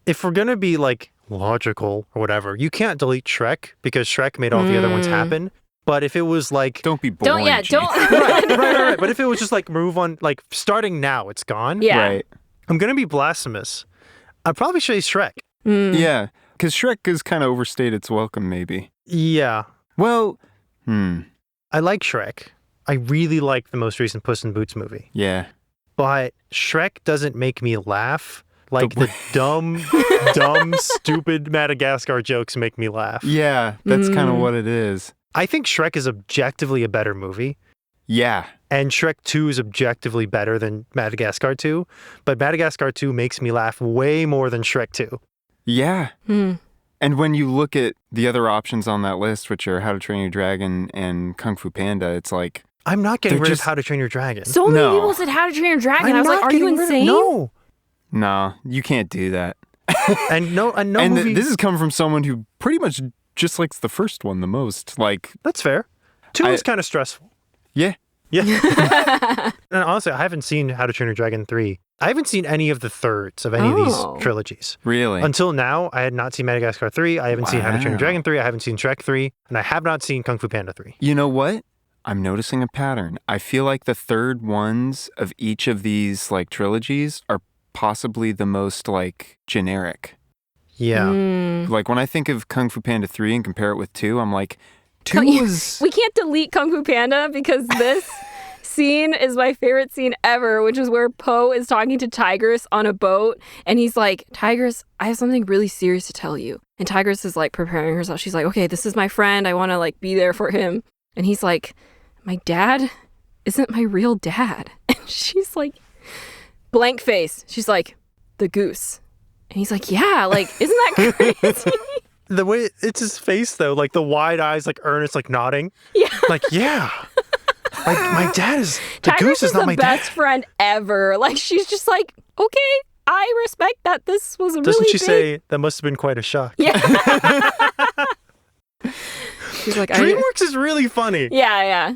Speaker 3: If we're going to be like logical or whatever, you can't delete Shrek because Shrek made all the other ones happen. But if it was like...
Speaker 1: Don't be boring.
Speaker 2: Don't.
Speaker 3: right. But if it was just like move on, like starting now, it's gone.
Speaker 2: Yeah.
Speaker 1: Right.
Speaker 3: I'm going to be blasphemous I'd probably say Shrek.
Speaker 1: Yeah, because Shrek has kind of overstayed its welcome, maybe.
Speaker 3: Yeah.
Speaker 1: Well,
Speaker 3: I like Shrek. I really like the most recent Puss in Boots movie.
Speaker 1: yeah.
Speaker 3: But Shrek doesn't make me laugh like the dumb, stupid Madagascar jokes make me laugh.
Speaker 1: Yeah, that's kind of what it is.
Speaker 3: I think Shrek is objectively a better movie.
Speaker 1: Yeah.
Speaker 3: And Shrek 2 is objectively better than Madagascar 2. But Madagascar 2 makes me laugh way more than Shrek 2.
Speaker 1: Yeah. And when you look at the other options on that list, which are How to Train Your Dragon and Kung Fu Panda, it's like...
Speaker 3: I'm not getting rid of How to Train Your Dragon.
Speaker 2: So many people said How to Train Your Dragon. I was like, are you insane?
Speaker 3: No.
Speaker 1: No, you can't do that.
Speaker 3: And no movie...
Speaker 1: This is coming from someone who pretty much just likes the first one the most. Like...
Speaker 3: That's fair. 2 is kind of stressful.
Speaker 1: Yeah.
Speaker 3: Yeah. And honestly, I haven't seen How to Train Your Dragon 3. I haven't seen any of the thirds of any of these trilogies.
Speaker 1: Really?
Speaker 3: Until now, I had not seen Madagascar 3. I haven't seen How to Train Your Dragon 3. I haven't seen Shrek 3. And I have not seen Kung Fu Panda 3.
Speaker 1: You know what? I'm noticing a pattern. I feel like the third ones of each of these like trilogies are possibly the most like generic.
Speaker 3: Yeah.
Speaker 1: Like when I think of Kung Fu Panda 3 and compare it with 2, I'm like, 2 was...
Speaker 2: We can't delete Kung Fu Panda because this scene is my favorite scene ever, which is where Po is talking to Tigress on a boat. And he's like, Tigress, I have something really serious to tell you. And Tigress is like preparing herself. She's like, okay, this is my friend. I want to like be there for him. And he's like, my dad isn't my real dad. And she's like, blank face. She's like, the goose. And he's like, yeah, like, isn't that crazy?
Speaker 3: The way it's his face, though, like the wide eyes, like earnest, like nodding.
Speaker 2: Yeah.
Speaker 3: Like, yeah. Like, my dad is, the
Speaker 2: Tigress
Speaker 3: goose is not my dad.
Speaker 2: the best friend ever. Like, she's just like, okay, I respect that this was a
Speaker 3: Doesn't
Speaker 2: really
Speaker 3: she say, that must have been quite a shock?
Speaker 2: Yeah. She's like,
Speaker 3: Dreamworks is really funny.
Speaker 2: Yeah.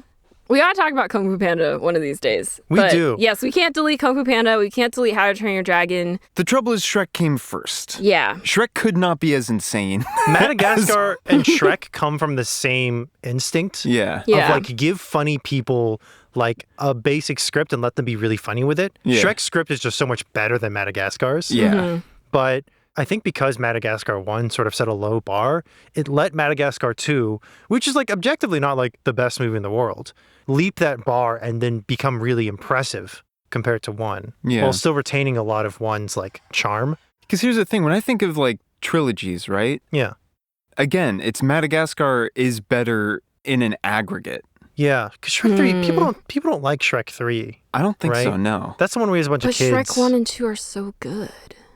Speaker 2: We gotta talk about Kung Fu Panda one of these days.
Speaker 3: We do.
Speaker 2: Yes, we can't delete Kung Fu Panda. We can't delete How to Train Your Dragon.
Speaker 1: The trouble is Shrek came first.
Speaker 2: Yeah.
Speaker 1: Shrek could not be as insane.
Speaker 3: Madagascar and Shrek come from the same instinct.
Speaker 1: Yeah.
Speaker 3: Of like, give funny people like a basic script and let them be really funny with it.
Speaker 1: Yeah.
Speaker 3: Shrek's script is just so much better than Madagascar's.
Speaker 1: Yeah.
Speaker 3: But I think because Madagascar 1 sort of set a low bar, it let Madagascar 2, which is like objectively not like the best movie in the world, leap that bar and then become really impressive compared to 1.
Speaker 1: Yeah.
Speaker 3: While still retaining a lot of 1's like charm.
Speaker 1: Because here's the thing, when I think of like trilogies, right?
Speaker 3: Yeah.
Speaker 1: Again, it's Madagascar is better in an aggregate.
Speaker 3: Yeah, because Shrek 3, people don't like Shrek 3.
Speaker 1: I don't think so,
Speaker 3: Right?
Speaker 1: no.
Speaker 3: That's the one where he has a bunch of kids.
Speaker 2: But Shrek 1 and 2 are so good.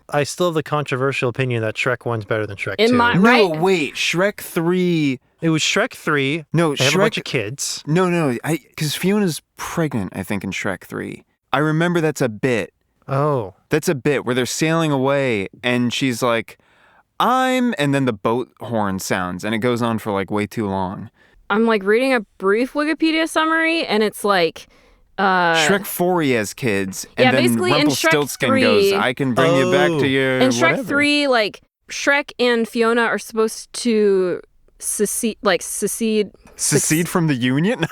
Speaker 3: I still have the controversial opinion that Shrek 1's better than Shrek 2.
Speaker 2: In my-
Speaker 1: No,
Speaker 2: Right.
Speaker 1: wait, Shrek 3...
Speaker 3: It was Shrek 3.
Speaker 1: No,
Speaker 3: They have a bunch
Speaker 1: Shrek...
Speaker 3: of kids.
Speaker 1: No, because Fiona's pregnant, I think, in Shrek 3. I remember that's a bit.
Speaker 3: Oh.
Speaker 1: That's a bit where they're sailing away and she's like, and then the boat horn sounds and it goes on for like way too long.
Speaker 2: I'm like reading a brief Wikipedia summary and it's like...
Speaker 1: Shrek 4 he has kids, and
Speaker 2: Yeah,
Speaker 1: then
Speaker 2: basically in Shrek
Speaker 1: Rumpelstiltskin
Speaker 2: 3
Speaker 1: goes, I can bring you back to your
Speaker 2: in Shrek
Speaker 1: whatever.
Speaker 2: 3, like, Shrek and Fiona are supposed to secede
Speaker 1: Secede from the Union?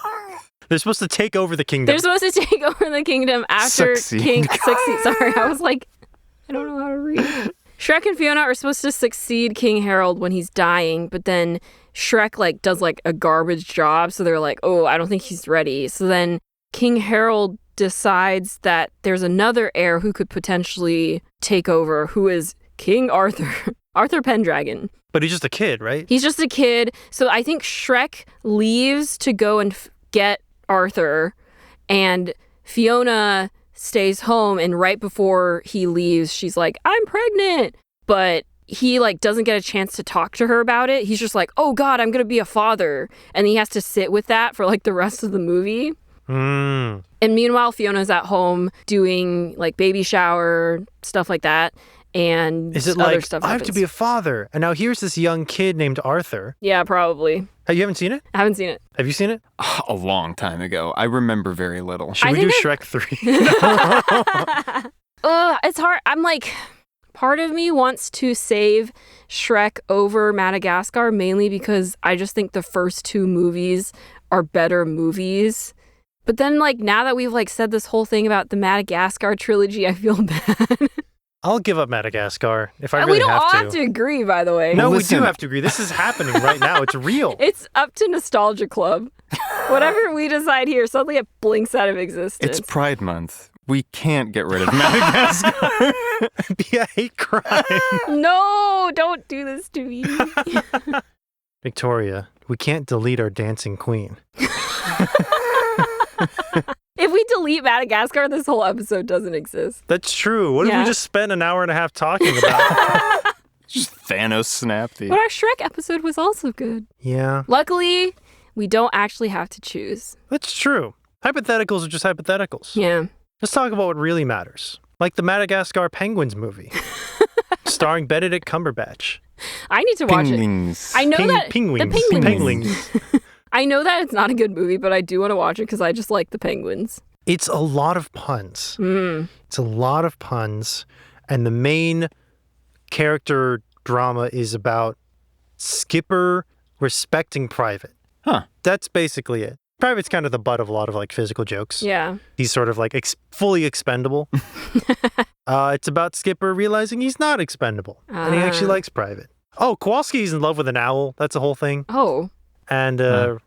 Speaker 3: They're supposed to take over the kingdom.
Speaker 2: They're supposed to take over the kingdom after
Speaker 1: Succeed.
Speaker 2: King succeed. Sorry, I was like, I don't know how to read. Shrek and Fiona are supposed to succeed King Harold when he's dying, but then Shrek like does like a garbage job, so they're like, oh, I don't think he's ready. So then King Harold decides that there's another heir who could potentially take over, who is King Arthur, Arthur Pendragon.
Speaker 3: But he's just a kid, right?
Speaker 2: He's just a kid. So I think Shrek leaves to go and get Arthur, and Fiona stays home, and right before he leaves, she's like, I'm pregnant. But he like doesn't get a chance to talk to her about it. He's just like, oh God, I'm going to be a father. And he has to sit with that for like the rest of the movie. And meanwhile, Fiona's at home doing like baby shower, stuff like that. And
Speaker 3: Is it
Speaker 2: other
Speaker 3: like,
Speaker 2: stuff
Speaker 3: I have to
Speaker 2: happens.
Speaker 3: be a father, and now here's this young kid named Arthur.
Speaker 2: Yeah, probably.
Speaker 3: Hey, you haven't seen it?
Speaker 2: I haven't seen it.
Speaker 3: Have you seen it?
Speaker 1: A long time ago. I remember very little.
Speaker 3: Should
Speaker 2: I
Speaker 3: we do
Speaker 2: think
Speaker 3: Shrek 3?
Speaker 2: It's hard. I'm like, part of me wants to save Shrek over Madagascar, mainly because I just think the first 2 movies are better movies. But then, like, now that we've like said this whole thing about the Madagascar trilogy, I feel bad.
Speaker 3: I'll give up Madagascar if I
Speaker 2: And
Speaker 3: really
Speaker 2: we don't all
Speaker 3: have
Speaker 2: have to agree, by the way.
Speaker 3: No, we
Speaker 1: Listen.
Speaker 3: do have to agree. This is happening right now. It's real.
Speaker 2: It's up to Nostalgia Club. Whatever we decide here, suddenly it blinks out of existence.
Speaker 1: It's Pride Month. We can't get rid of Madagascar.
Speaker 3: Be a hate crime.
Speaker 2: No, don't do this to me.
Speaker 3: Victoria, we can't delete our dancing queen.
Speaker 2: If we delete Madagascar, this whole episode doesn't exist.
Speaker 3: That's true. What if
Speaker 2: Yeah.
Speaker 3: we just spent an hour and a half talking about?
Speaker 1: Just Thanos snapped the.
Speaker 2: But our Shrek episode was also good.
Speaker 3: Yeah,
Speaker 2: Luckily, we don't actually have to choose.
Speaker 3: that's true. Hypotheticals are just hypotheticals.
Speaker 2: Yeah.
Speaker 3: Let's talk about what really matters. Like the Madagascar Penguins movie, starring Benedict Cumberbatch.
Speaker 2: I need to watch it.
Speaker 1: Penguins.
Speaker 2: I know that
Speaker 3: Penguins.
Speaker 2: the penguins.
Speaker 3: Penguins.
Speaker 2: I know that it's not a good movie, but I do want to watch it because I just like the penguins.
Speaker 3: It's a lot of puns.
Speaker 2: Mm.
Speaker 3: It's a lot of puns. And the main character drama is about Skipper respecting Private.
Speaker 1: Huh.
Speaker 3: That's basically it. Private's kind of the butt of a lot of like physical jokes.
Speaker 2: Yeah.
Speaker 3: He's sort of like fully expendable. It's about Skipper realizing he's not expendable. And he actually likes Private. Oh, Kowalski's in love with an owl. That's a whole thing.
Speaker 2: Oh,
Speaker 3: And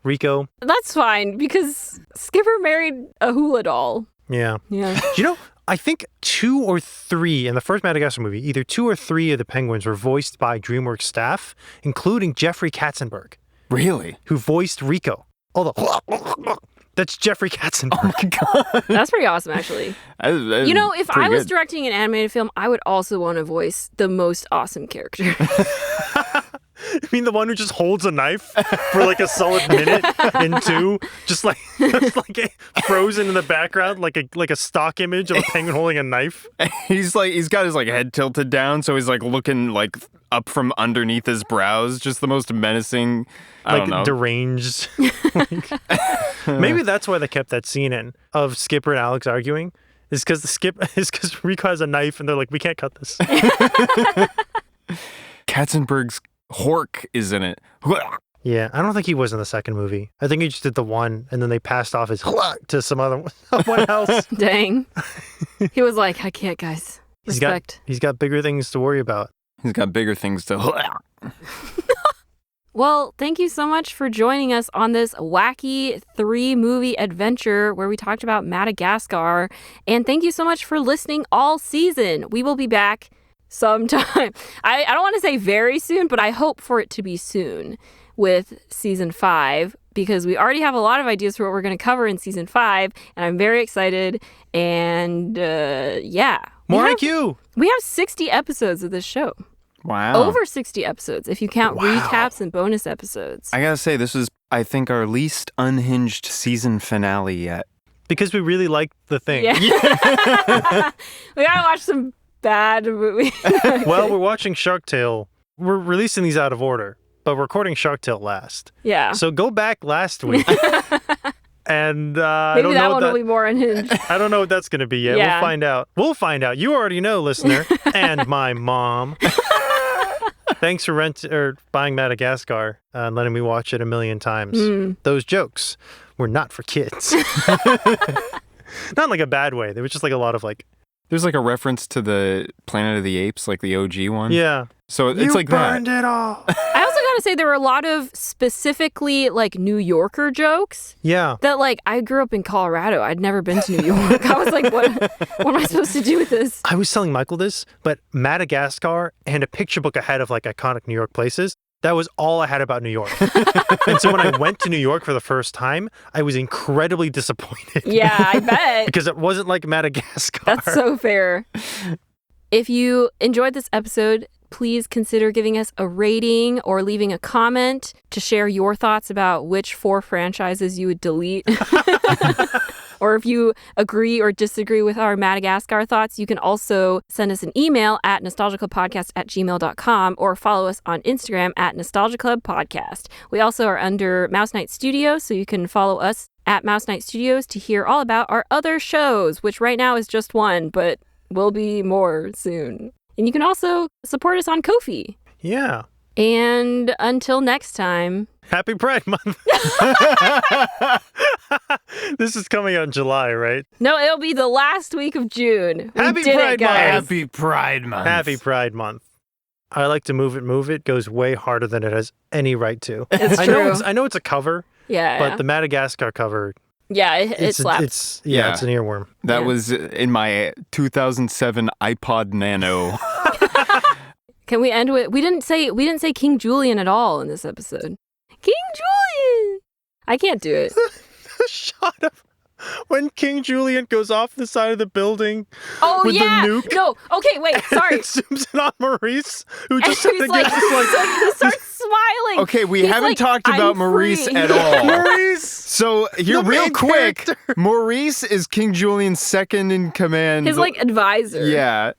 Speaker 3: Rico.
Speaker 2: that's fine because Skipper married a hula doll.
Speaker 3: Yeah.
Speaker 2: Yeah.
Speaker 3: You know, I think 2 or 3 in the first Madagascar movie, either 2 or 3 of the penguins were voiced by DreamWorks staff, including Jeffrey Katzenberg,
Speaker 1: Really?
Speaker 3: who voiced Rico. Hold on. That's Jeffrey Katzenberg.
Speaker 1: Oh my god.
Speaker 2: That's pretty awesome, actually. You know, if I was directing an animated film, I would also want to voice the most awesome character.
Speaker 3: I mean, the one who just holds a knife for like a solid minute in 2, just like frozen in the background, like a stock image of a penguin holding a knife.
Speaker 1: he's got his like head tilted down, so he's like looking like up from underneath his brows, just the most menacing. I don't know.
Speaker 3: Deranged. Maybe that's why they kept that scene in of Skipper and Alex arguing. Is because Rico has a knife and they're like, we can't cut this.
Speaker 1: Katzenberg's Hork is in it.
Speaker 3: Yeah, I don't think he was in the second movie. I think he just did the one and then they passed off his to someone else.
Speaker 2: Dang. He was like, I can't, guys. Respect.
Speaker 3: He's got bigger things to worry about.
Speaker 1: He's got bigger things to.
Speaker 2: Well, thank you so much for joining us on this wacky 3-movie adventure where we talked about Madagascar. And thank you so much for listening all season. We will be back sometime. I don't want to say very soon, but I hope for it to be soon with season 5 because we already have a lot of ideas for what we're going to cover in season 5. And I'm very excited. And yeah.
Speaker 3: More IQ!
Speaker 2: We have 60 episodes of this show.
Speaker 1: Wow.
Speaker 2: Over 60 episodes if you count recaps and bonus episodes.
Speaker 1: I gotta say, this is, I think, our least unhinged season finale yet.
Speaker 3: Because we really liked the thing.
Speaker 2: Yeah. We gotta watch some bad movies.
Speaker 3: Well, we're watching Shark Tale. We're releasing these out of order, but we're recording Shark Tale last.
Speaker 2: Yeah.
Speaker 3: So go back last week. And I
Speaker 2: Maybe
Speaker 3: don't
Speaker 2: that
Speaker 3: know
Speaker 2: one will be more unhinged.
Speaker 3: I don't know what that's going to be yet.
Speaker 2: Yeah.
Speaker 3: We'll find out. We'll find out. You already know, listener, and my mom. Thanks for buying Madagascar and letting me watch it a million times. Those jokes were not for kids. Not in like a bad way. They were just like a lot of like.
Speaker 1: There's like a reference to the Planet of the Apes, like the OG one.
Speaker 3: Yeah.
Speaker 1: So it's
Speaker 3: You
Speaker 1: like
Speaker 3: burned
Speaker 1: that.
Speaker 3: it all.
Speaker 2: I also gotta say there were a lot of specifically like New Yorker jokes
Speaker 3: Yeah.
Speaker 2: that like I grew up in Colorado. I'd never been to New York. I was like, what am I supposed to do with this?
Speaker 3: I was telling Michael this, but Madagascar and a picture book ahead of like iconic New York places. That was all I had about New York. And so when I went to New York for the first time, I was incredibly disappointed.
Speaker 2: Yeah, I bet.
Speaker 3: Because it wasn't like Madagascar.
Speaker 2: That's so fair. If you enjoyed this episode, please consider giving us a rating or leaving a comment to share your thoughts about which 4 franchises you would delete. Or if you agree or disagree with our Madagascar thoughts, you can also send us an email at nostalgiclubpodcast@gmail.com or follow us on Instagram at nostalgiclubpodcast. We also are under Mouse Knight Studios, so you can follow us at Mouse Knight Studios to hear all about our other shows, which right now is just one, but will be more soon. And you can also support us on Ko-fi.
Speaker 3: Yeah.
Speaker 2: And until next time,
Speaker 3: Happy Pride Month. This is coming out in July, right?
Speaker 2: No, it'll be the last week of June. We
Speaker 3: Happy
Speaker 2: did
Speaker 3: Pride
Speaker 2: it, guys.
Speaker 3: Month.
Speaker 1: Happy Pride Month.
Speaker 3: Happy Pride Month. I like to move it goes way harder than it has any right to.
Speaker 2: It's
Speaker 3: I
Speaker 2: true.
Speaker 3: know it's a cover,
Speaker 2: Yeah.
Speaker 3: but the Madagascar cover,
Speaker 2: yeah, it slaps.
Speaker 3: it's an earworm.
Speaker 1: That
Speaker 2: Yeah.
Speaker 1: was in my 2007 iPod Nano.
Speaker 2: Can we end with we didn't say King Julian at all in this episode. King Julian. I can't do it.
Speaker 3: The shot of when King Julian goes off the side of the building
Speaker 2: Oh
Speaker 3: with
Speaker 2: yeah.
Speaker 3: the nuke.
Speaker 2: No. Okay, wait. Sorry.
Speaker 3: It zooms in on Maurice, who
Speaker 2: And
Speaker 3: just
Speaker 2: he's like, he starts smiling.
Speaker 1: Okay, we
Speaker 2: He's
Speaker 1: haven't
Speaker 2: like,
Speaker 1: talked about
Speaker 2: "I'm
Speaker 1: Maurice
Speaker 2: free."
Speaker 1: at all.
Speaker 3: Maurice.
Speaker 1: So here,
Speaker 3: The
Speaker 1: real
Speaker 3: main
Speaker 1: quick,
Speaker 3: character.
Speaker 1: Maurice is King Julian's second in command.
Speaker 2: His like advisor.
Speaker 1: Yeah,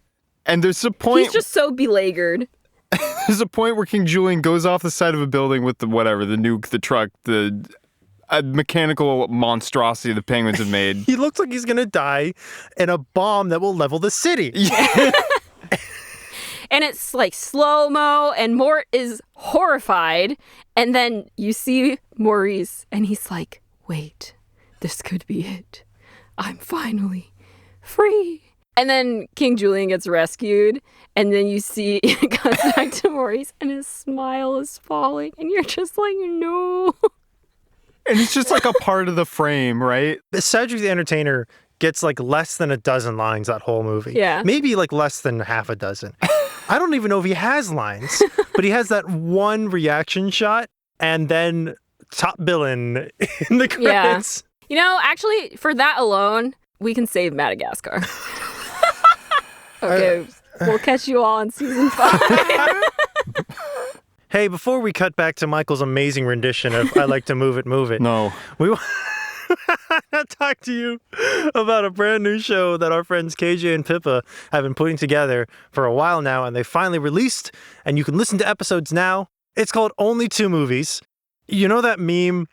Speaker 1: and there's a point.
Speaker 2: He's just so beleaguered.
Speaker 1: There's a point where King Julian goes off the side of a building with the nuke, the truck, the mechanical monstrosity the penguins have made.
Speaker 3: He looks like he's gonna die in a bomb that will level the city.
Speaker 2: And it's like slow-mo and Mort is horrified. And then you see Maurice and he's like, wait, this could be it. I'm finally free. And then King Julian gets rescued. And then you see it cuts back to Maurice and his smile is falling. And you're just like, no.
Speaker 1: And it's just like a part of the frame, right?
Speaker 3: Cedric the Entertainer gets like less than a dozen lines that whole movie.
Speaker 2: Yeah.
Speaker 3: Maybe like less than half a dozen. I don't even know if he has lines, but he has that one reaction shot and then top billing in the credits.
Speaker 2: You know, actually, for that alone, we can save Madagascar. Okay, we'll catch you all in season 5.
Speaker 3: Hey, before we cut back to Michael's amazing rendition of I Like to Move It,
Speaker 1: No.
Speaker 3: we want to talk to you about a brand new show that our friends KJ and Pippa have been putting together for a while now, and they finally released, and you can listen to episodes now. It's called Only Two Movies. You know that meme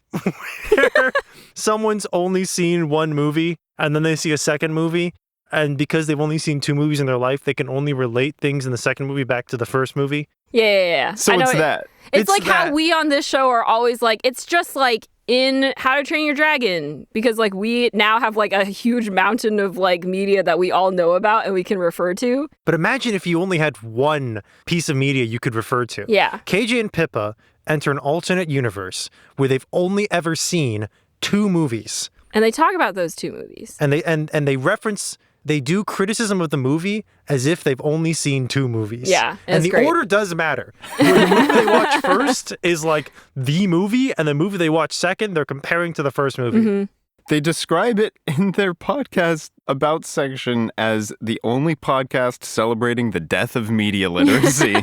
Speaker 3: where someone's only seen one movie and then they see a second movie? And because they've only seen two movies in their life, they can only relate things in the second movie back to the first movie.
Speaker 2: Yeah.
Speaker 1: So
Speaker 2: I know
Speaker 1: it's that.
Speaker 2: It's like how
Speaker 3: that.
Speaker 2: we on this show are always like, it's just like in How to Train Your Dragon, because like we now have like a huge mountain of like media that we all know about and we can refer to.
Speaker 3: But imagine if you only had one piece of media you could refer to.
Speaker 2: Yeah.
Speaker 3: KJ and Pippa enter an alternate universe where they've only ever seen two movies.
Speaker 2: And they talk about those two movies.
Speaker 3: And they reference, they do criticism of the movie as if they've only seen two movies.
Speaker 2: Yeah,
Speaker 3: and
Speaker 2: it's
Speaker 3: the
Speaker 2: great.
Speaker 3: order does matter. Where the movie they watch first is like the movie, and the movie they watch second, they're comparing to the first movie.
Speaker 2: Mm-hmm.
Speaker 1: They describe it in their podcast about section as the only podcast celebrating the death of media literacy,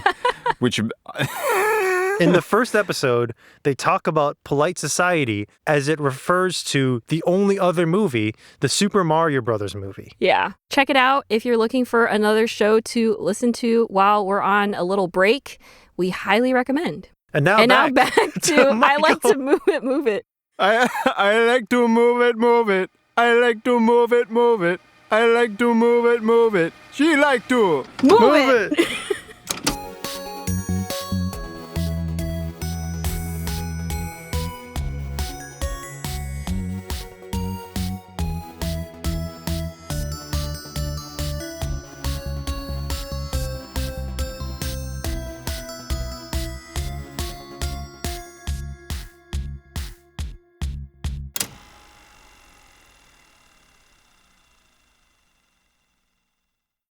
Speaker 1: which
Speaker 3: In the first episode, they talk about polite society as it refers to the only other movie, the Super Mario Brothers movie.
Speaker 2: Yeah. Check it out if you're looking for another show to listen to while we're on a little break. We highly recommend.
Speaker 3: And now
Speaker 2: Now back to I like
Speaker 3: Michael.
Speaker 2: to move it.
Speaker 1: I like to move it. I like to move it. I like to move it. She like to
Speaker 2: Move it.